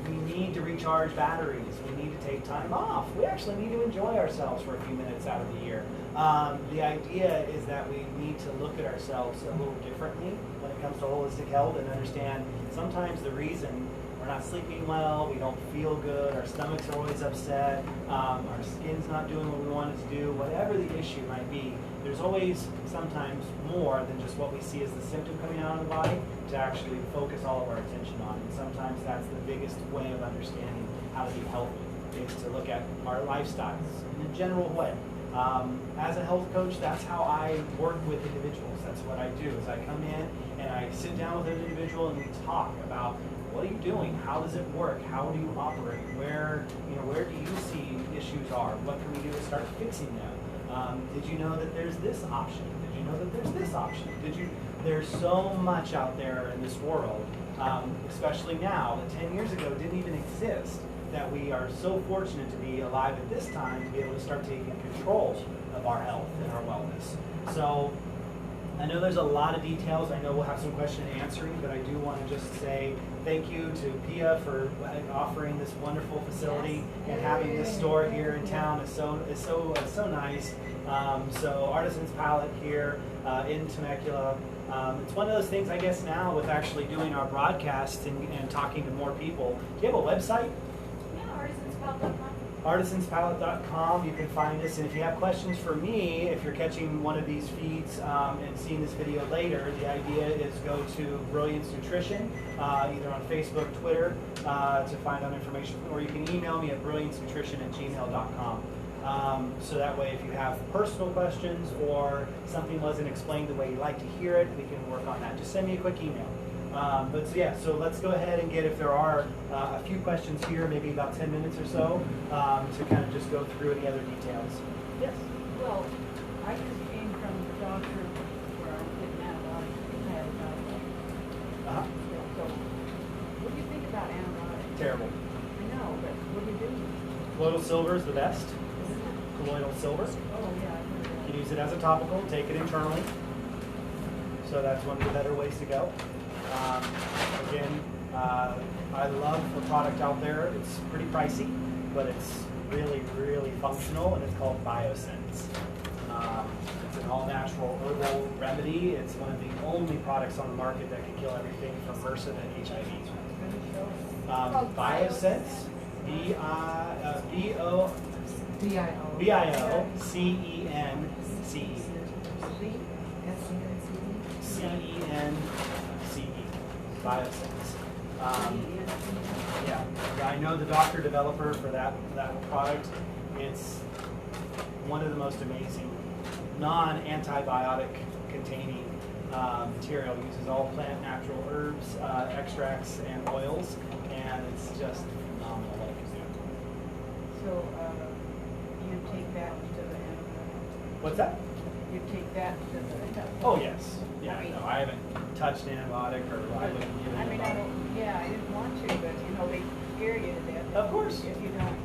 We need to recharge batteries. We need to take time off. We actually need to enjoy ourselves for a few minutes out of the year. The idea is that we need to look at ourselves a little differently when it comes to holistic health and understand sometimes the reason we're not sleeping well, we don't feel good, our stomachs are always upset, our skin's not doing what we want it to do, whatever the issue might be, there's always sometimes more than just what we see as the symptom coming out of the body to actually focus all of our attention on. And sometimes that's the biggest way of understanding how to be healthy, is to look at our lifestyles in a general way. As a health coach, that's how I work with individuals. That's what I do, is I come in and I sit down with an individual and we talk about what are you doing? How does it work? How do you operate? Where do you see issues are? What can we do to start fixing them? Did you know that there's this option? Did you know that there's this option? There's so much out there in this world, especially now, that 10 years ago didn't even exist, that we are so fortunate to be alive at this time to be able to start taking control of our health and our wellness. So I know there's a lot of details. I know we'll have some question and answering, but I do want to just say thank you to Pia for offering this wonderful facility and having this store here in town. Is so nice. So Artisan's Palette here in Temecula. It's one of those things, I guess, now with actually doing our broadcasts and talking to more people. Do you have a website? Yeah, artisanspalette.com. artisanspalette.com. You can find us, and if you have questions for me, if you're catching one of these feeds and seeing this video later, the idea is go to Brilliance Nutrition, either on Facebook, Twitter, to find out information, or you can email me at brilliancenutrition@gmail.com. So that way, if you have personal questions or something wasn't explained the way you like to hear it, we can work on that. Just send me a quick email. So let's go ahead and get, if there are a few questions here, maybe about 10 minutes or so, to kind of just go through any other details. Yes? Well, I just came from the doctor where I was getting antibiotics because I had a Uh-huh. So, what do you think about antibiotics? Terrible. I know, but what do you do? Colloidal silver is the best. Isn't it? Colloidal silver. Oh, yeah, I heard You that. can use it as a topical, take it internally. So that's one of the better ways to go. Again, I love the product out there. It's pretty pricey, but it's really, really functional, and it's called BioSense. It's an all-natural herbal remedy. It's one of the only products on the market that can kill everything from MRSA to HIV. Called BioSense, B-I-O. B-I-O-C-E-N-C-E. C-S-E-N-C-E. C-E-N-C-E. BioSense. Yeah, I know the doctor developer for that product. It's one of the most amazing non-antibiotic containing material. Uses all plant natural herbs, extracts, and oils, and it's just phenomenal what it can do. So, you take that to the antibiotic? What's that? You take that to the antibiotic? Oh yes. Yeah, no, I haven't touched antibiotic, or I wouldn't give it I mean, I antibiotic. don't, yeah, I didn't want to, but, you know, they scare you to death. Of course. If you don't,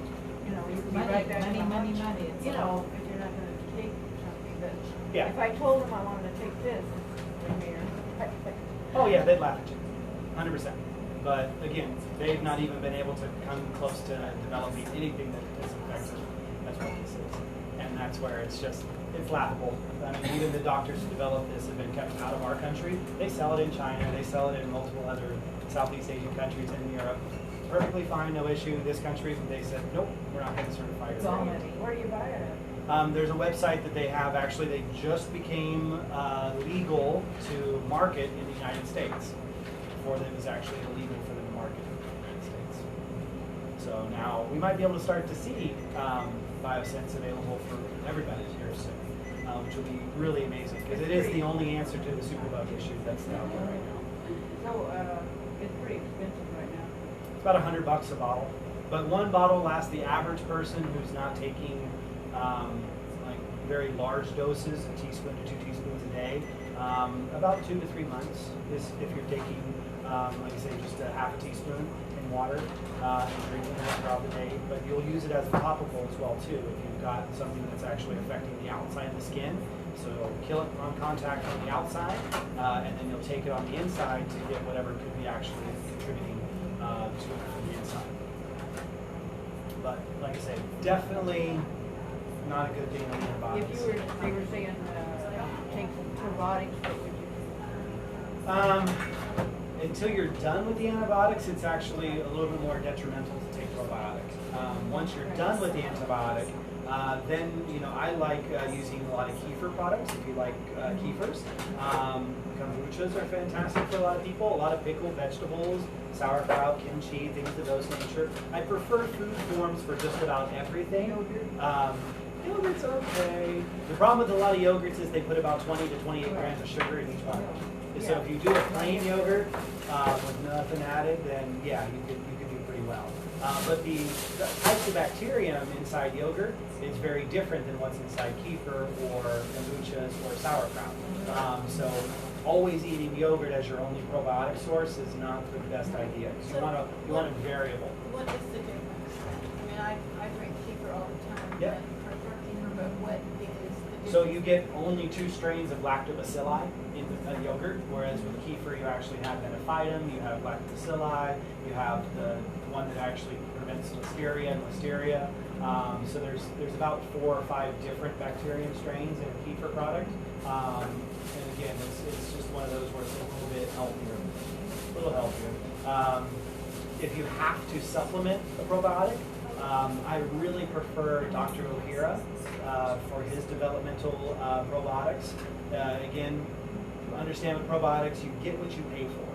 you know, you can be Money, right back in the money, hospital. money, it's You know, all- if you're not gonna take something, but Yeah. if I told them I wanted to take this, they're Oh yeah, they'd laugh at you, 100%. But again, they've not even been able to come close to developing anything that is effective as what this is, and that's where it's laughable. I mean, even the doctors who developed this have been kept out of our country. They sell it in China, they sell it in multiple other Southeast Asian countries and in Europe. Perfectly fine, no issue. This country, they said, nope, we're not going to certify your It's all product. money. Where do you buy it at? There's a website that they have. Actually, they just became legal to market in the United States. Before that, it was actually illegal for them to market in the United States. So now we might be able to start to see BioSense available for everybody here soon, which will be really amazing because it is the only answer to the superbug issue that's out there right now. So, it's pretty expensive right now. It's about $100 a bottle, but one bottle lasts the average person who's not taking like very large doses, a teaspoon to 2 teaspoons a day, about 2 to 3 months. Is if you're taking, like I say, just a half a teaspoon in water and drinking that throughout the day. But you'll use it as a topical as well too if you've got something that's actually affecting the outside of the skin. So it'll kill it on contact on the outside, and then you'll take it on the inside to get whatever could be actually contributing to it from the inside. But like I say, definitely not a good thing on the antibiotics. If you were, they were saying, take some probiotics, what would you Until you're done with the antibiotics, it's actually a little bit more detrimental to take probiotics. Once you're done with the antibiotic, then I like using a lot of kefir products. If you like kefirs, kombuchas are fantastic for a lot of people. A lot of pickled vegetables, sauerkraut, kimchi, things of those nature. I prefer food forms for just about everything. Yogurt's okay. The problem with a lot of yogurts is they put about 20 to 28 grams of sugar in each bottle. So if you do a plain yogurt with nothing added, then yeah, you could do pretty well. But the types of bacterium inside yogurt is very different than what's inside kefir or kombuchas or sauerkraut. So always eating yogurt as your only probiotic source is not the best idea. You want a variable. What is the difference? I mean, I drink kefir all the time. Yeah. And prefer kefir, but what is the difference? So you get only 2 strains of lactobacilli in the yogurt, whereas with kefir you actually have metaphytum, you have lactobacilli, you have the one that actually prevents listeria and listeria. So there's about 4 or 5 different bacterium strains in a kefir product. And again, it's just one of those where it's a little bit healthier. If you have to supplement a probiotic, I really prefer Dr. O'Hara for his developmental robotics. Again, understand with robotics, you get what you pay for.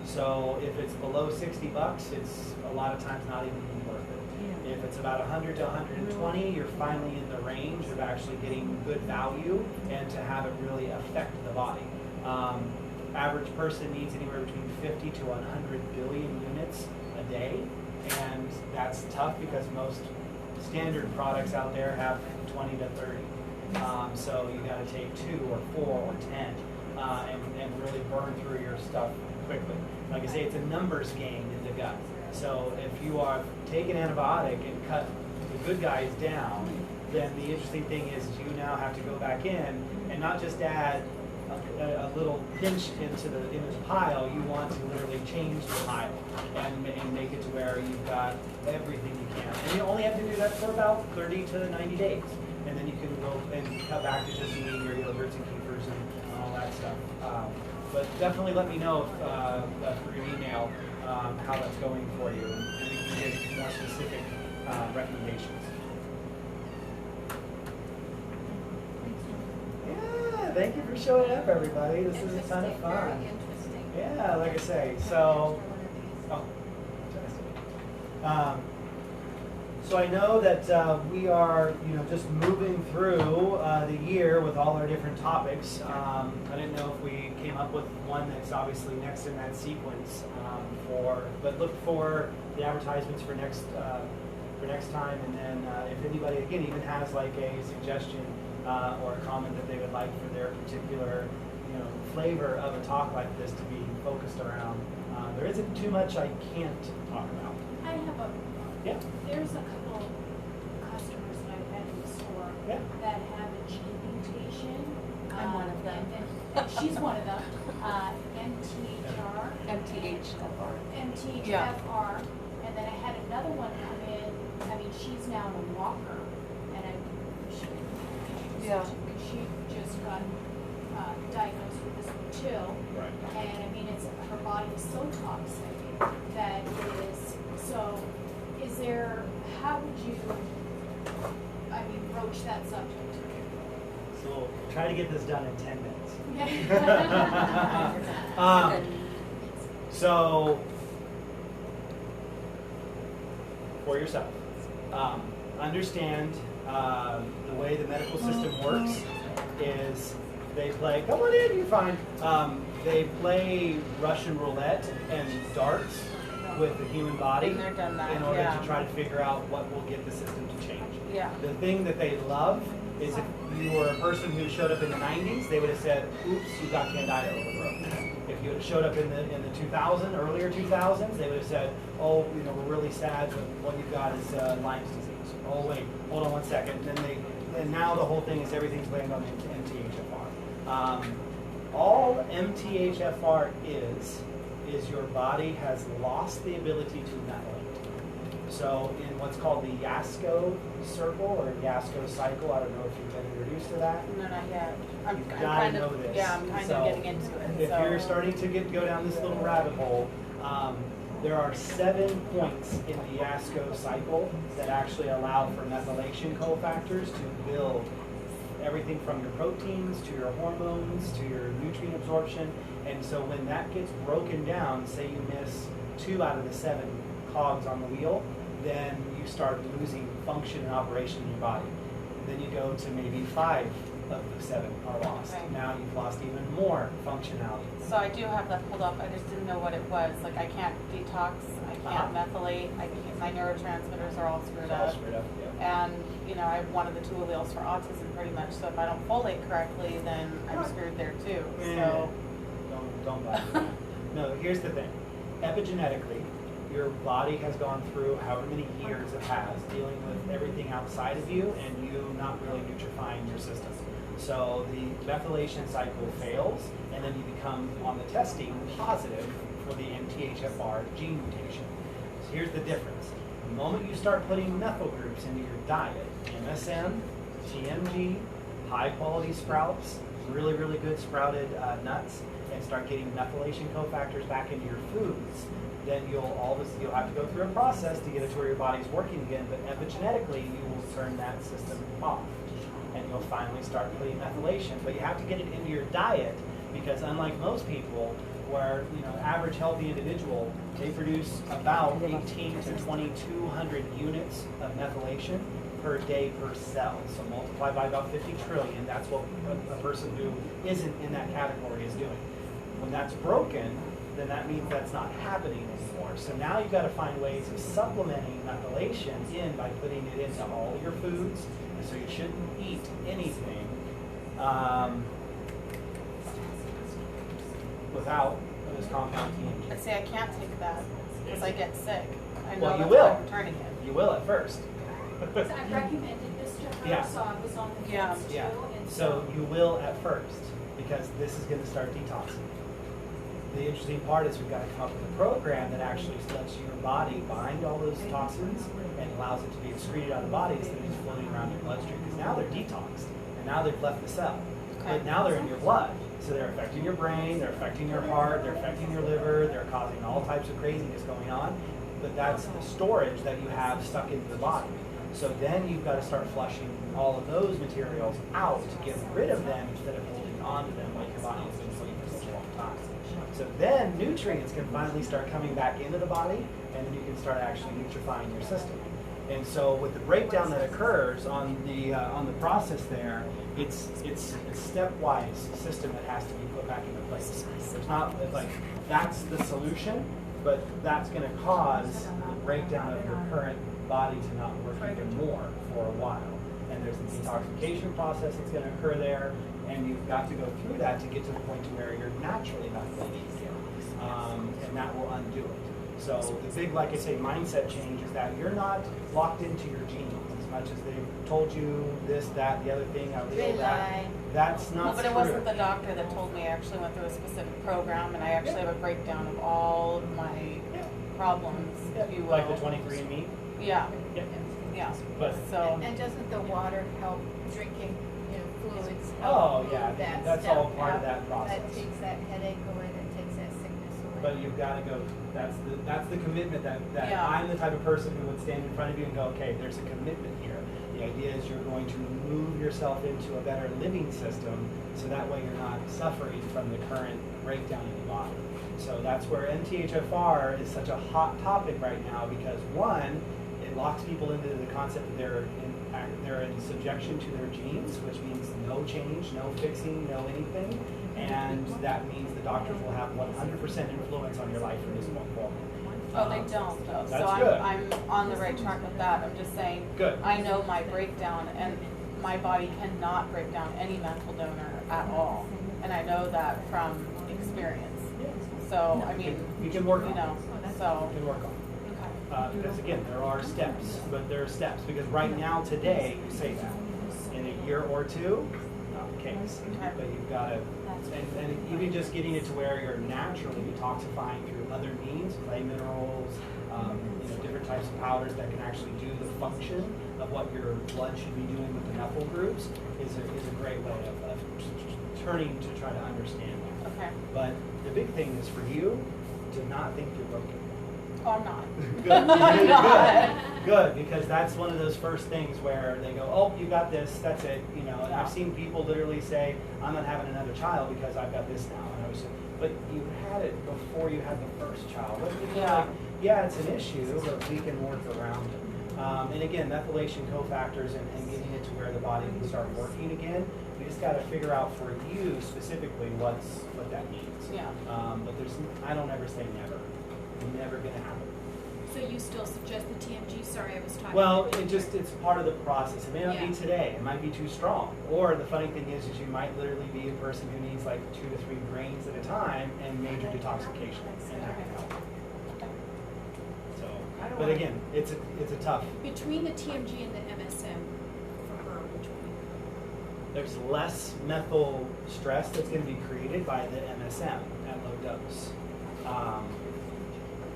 So if it's below $60, it's a lot of times not even worth it. If it's about 100 to 120, you're finally in the range of actually getting good value and to have it really affect the body. Average person needs anywhere between 50 to 100 billion units a day, and that's tough because most standard products out there have 20 to 30. So you got to take 2 or 4 or 10 and really burn through your stuff quickly. Like I say, it's a numbers game in the gut. So if you are take an antibiotic and cut the good guys down, then the interesting thing is you now have to go back in and not just add a little pinch into the pile. You want to literally change the pile and make it to where you've got everything you can. And you only have to do that for about 30 to 90 days. And then you can go and cut back to just eating your yogurts and keepers and all that stuff. But definitely let me know if, through your email how that's going for you, and we can give more specific recommendations. Yeah, thank you for showing up, everybody. This is a ton of fun. Very interesting. Yeah, like I say, so. Oh, fantastic. So I know that we are, just moving through the year with all our different topics. I didn't know if we came up with one that's obviously next in that sequence but look for the advertisements for next time, and then if anybody again even has like a suggestion or a comment that they would like for their particular, flavor of a talk like this to be focused around. There isn't too much I can't talk about. I have a, Yeah. there's a couple customers that I've had in the store Yeah. that have a gene mutation. I'm one of them. And she's one of them, MTHR. MTHFR. MTHFR, and then I had another one come in, she's now in a walker, and Yeah. she just got diagnosed with this one too. Right. And her body is so toxic that it is, so how would you, broach that subject? So we'll try to get this done in 10 minutes. Okay. So, for yourself, understand the way the medical system works is they play, come on in, you're fine. They play Russian roulette and darts with the human body Been there, done that, in order yeah. to try to figure out what will get the system to change. Yeah. The thing that they love is if you were a person who showed up in the 90s, they would have said, oops, you got Candida overgrowth. If you had showed up in the earlier 2000s, they would have said, oh, we're really sad, but what you've got is Lyme's disease. Oh, wait, hold on one second. And now the whole thing is everything's blamed on MTHFR. All MTHFR is your body has lost the ability to methylate. So in what's called the Yasko circle or Yasko cycle, I don't know if you've been introduced to that. No, not yet. I'm You've kind gotta of, know this. yeah, I'm kind So, of getting into it. If so. you're starting to go down this little rabbit hole, there are 7 points in the Yasko cycle that actually allow for methylation cofactors to build everything from your proteins to your hormones to your nutrient absorption. And so when that gets broken down, say you miss 2 out of the 7 cogs on the wheel, then you start losing function and operation in your body. Then you go to maybe 5 of the 7 are lost. Right. Now you've lost even more functionality. So I do have that pulled up. I just didn't know what it was. Like I can't detox. I can't methylate. My neurotransmitters are all screwed It's all up. screwed up, yeah. And I have one of the 2 alleles for autism pretty much. So if I don't folate correctly, then I'm screwed there too. So Don't buy that. No, here's the thing. Epigenetically, your body has gone through however many years it has dealing with everything outside of you and you not really nutrifying your system. So the methylation cycle fails, and then you become, on the testing, positive for the MTHFR gene mutation. So here's the difference. The moment you start putting methyl groups into your diet, MSM, TMG, high quality sprouts, really, really good sprouted nuts, and start getting methylation cofactors back into your foods, then you'll have to go through a process to get it to where your body's working again, but epigenetically you will turn that system off. And you'll finally start putting methylation. But you have to get it into your diet, because unlike most people, where average healthy individual, they produce about 18 to 2,200 units of methylation per day per cell. So multiply by about 50 trillion, that's what a person who isn't in that category is doing. When that's broken, then that means that's not happening anymore. So now you've got to find ways of supplementing methylation in by putting it into all your foods. And so you shouldn't eat anything without this compound TMG. But see, I can't take that because I get sick. I know Well, you that's will. why I'm turning it. You will at first. So I recommended this to her, Yeah. so I was on the Yeah. fence too, Yeah. and So you will at first, because this is going to start detoxing. The interesting part is we've got to come up with a program that actually lets your body bind all those toxins and allows it to be excreted out of the body instead of just floating around your bloodstream. Because now they're detoxed, and now they've left the cell. Okay. But now they're in your blood. So they're affecting your brain, they're affecting your heart, they're affecting your liver, they're causing all types of craziness going on. But that's the storage that you have stuck into the body. So then you've got to start flushing all of those materials out to get rid of them instead of holding on to them like your body has been doing for such a long time. So then nutrients can finally start coming back into the body, and then you can start actually nutrifying your system. And so with the breakdown that occurs on the process there, it's a stepwise system that has to be put back into place. There's not like that's the solution, but that's going to cause the breakdown of your current body to not work even more for a while. And there's a detoxification process that's going to occur there, and you've got to go through that to get to the point to where you're naturally methylated again, and that will undo it. So the big, like I say, mindset change is that you're not locked into your genes as much as they've told you this, that, the other thing, that. That's not Well, but it true. wasn't the doctor that told me. I actually went through a specific program, and I actually have a breakdown of all of my problems, if you will. Like the 23andMe? Yeah, Yeah. yeah. But So, And doesn't the water help drinking, fluids? Oh, help yeah, move that that's stuff all part of out? that process. That takes that headache away, that takes that sickness away. But you've got to go. That's the commitment that Yeah. I'm the type of person who would stand in front of you and go, okay, there's a commitment here. The idea is you're going to move yourself into a better living system, so that way you're not suffering from the current breakdown in the body. So that's where MTHFR is such a hot topic right now, because one, it locks people into the concept that they're in subjection to their genes, which means no change, no fixing, no anything. And that means the doctors will have 100% influence on your life from this point forward. oh, they don't though. That's So good. I'm on the right track with that. I'm just saying, Good. I know my breakdown, and my body cannot break down any mental donor at all. And I know that from experience. So, I mean, You can work you on know, it. so, You can work on it. okay. Because again, there are steps, but there are steps. Because right now, today, you say that. In a year or two, not the case. Okay. But you've got to, and even just getting it to where you're naturally detoxifying through other means, clay minerals, different types of powders that can actually do the function of what your blood should be doing with the methyl groups is a great way of turning to try to understand that. Okay. But the big thing is for you to not think you're broken. Oh, I'm not. Good. Good, because that's one of those first things where they go, oh, you got this, that's it, And I've seen people literally say, I'm not having another child because I've got this now. And I was, but you had it before you had the first child. Yeah. Yeah, it's an issue, but we can work around it. And again, methylation cofactors and getting it to where the body can start working again. We just got to figure out for you specifically what that means. Yeah. But I don't ever say never. Never gonna happen. So you still suggest the TMG? Sorry, I was talking. Well, it's part of the process. It may not Yeah. be today. It might be too strong. Or the funny thing is you might literally be a person who needs like 2 to 3 grains at a time and major detoxification, and that can help. So, but again, it's a tough. Between the TMG and the MSM, for her, which one? There's less methyl stress that's going to be created by the MSM at low dose.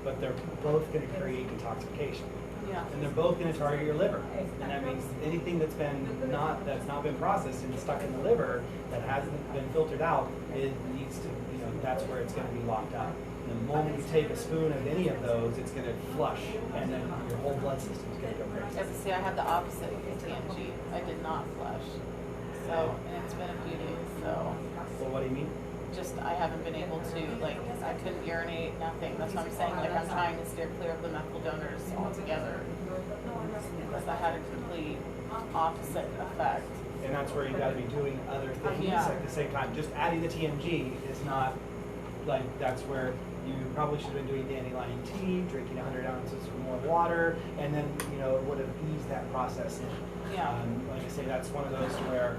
But they're both going to create detoxification. Yeah. And they're both going to target your liver. And that means anything that's not been processed and stuck in the liver that hasn't been filtered out, it needs to that's where it's going to be locked up. And the moment you take a spoon of any of those, it's going to flush, and then your whole blood system is going to go Yeah, crazy. but see, I had the opposite with the TNG. I did not flush. So, and it's been a few days, so So what do you mean? just, I haven't been able to, like, I couldn't urinate, nothing. That's what I'm saying, like, I'm trying to steer clear of the methyl donors altogether. Because I had a complete opposite effect. And that's where you got to be doing other things Yeah. at the same time. Just adding the TMG is not like that's where you probably should have been doing dandelion tea, drinking 100 ounces or more water, and then it would have eased that process in. Yeah. Like I say, that's one of those where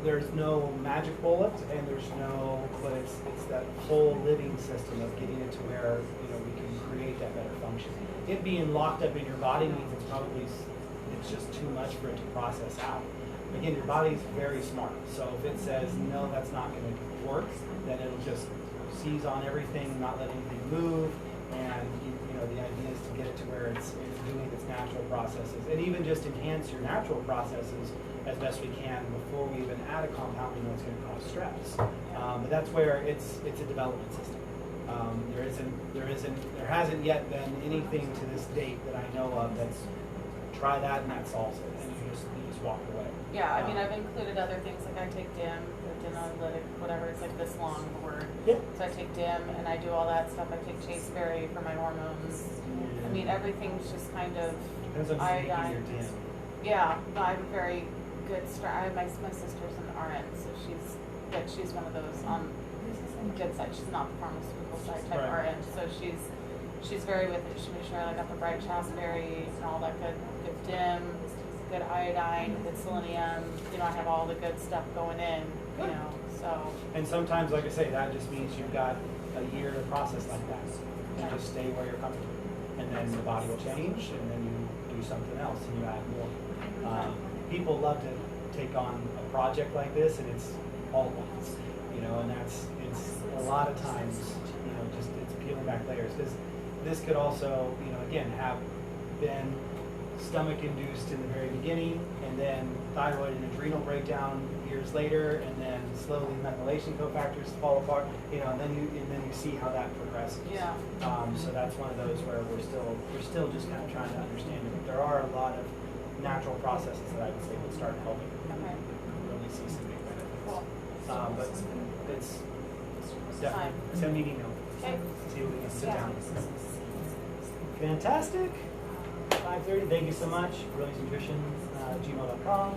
there's no magic bullet, and there's no, but it's that whole living system of getting it to where we can create that better function. It being locked up in your body means it's just too much for it to process out. Again, your body's very smart, so if it says no, that's not going to work, then it'll just seize on everything, not let anything move, and the idea is to get it to where it's doing its natural processes, and even just enhance your natural processes as best we can before we even add a compound we know it's going to cause stress. But that's where it's a development system. There hasn't yet been anything to this date that I know of that's try that and that solves it, and you just walk away. Yeah, I mean, I've included other things, like I take DIM, or Dinolytic, whatever, it's like this long of a word. Yeah. So I take DIM, and I do all that stuff. I take chasteberry for my hormones. I mean, everything's just kind of Depends on who's making your iodine. DIM. Yeah, but I'm very good. My sister's an RN, so she's one of those on the good side. She's not the pharmaceutical side type Right. RN, so she's very with it. She makes sure I got the bright chasteberry and all that good DIM, good iodine, good selenium. I have all the good stuff going in. So. And sometimes, like I say, that just means you've got a year to process like that. You Yeah. just stay where you're comfortable, and then the body will change, and then you do something else, and you add more. People love to take on a project like this, and it's all at once, and it's a lot of times, just it's peeling back layers, because this could also, again, have been stomach induced in the very beginning, and then thyroid and adrenal breakdown years later, and then slowly methylation cofactors fall apart, and then you see how that progresses. Yeah. So that's one of those where we're still just kind of trying to understand it. But there are a lot of natural processes that I would say would start helping. Okay. Really see some big benefits. Cool. But it's definitely send me an email. Okay. See what we can sit down. Fantastic. 5:30. Thank you so much. BrillianceNutrition@gmail.com.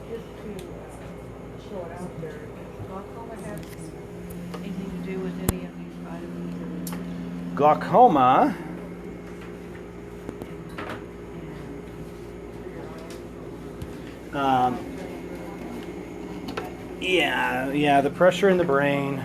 Just to throw it out there, does glaucoma have anything to do with any of these vitamins? Glaucoma. Yeah, the pressure in the brain.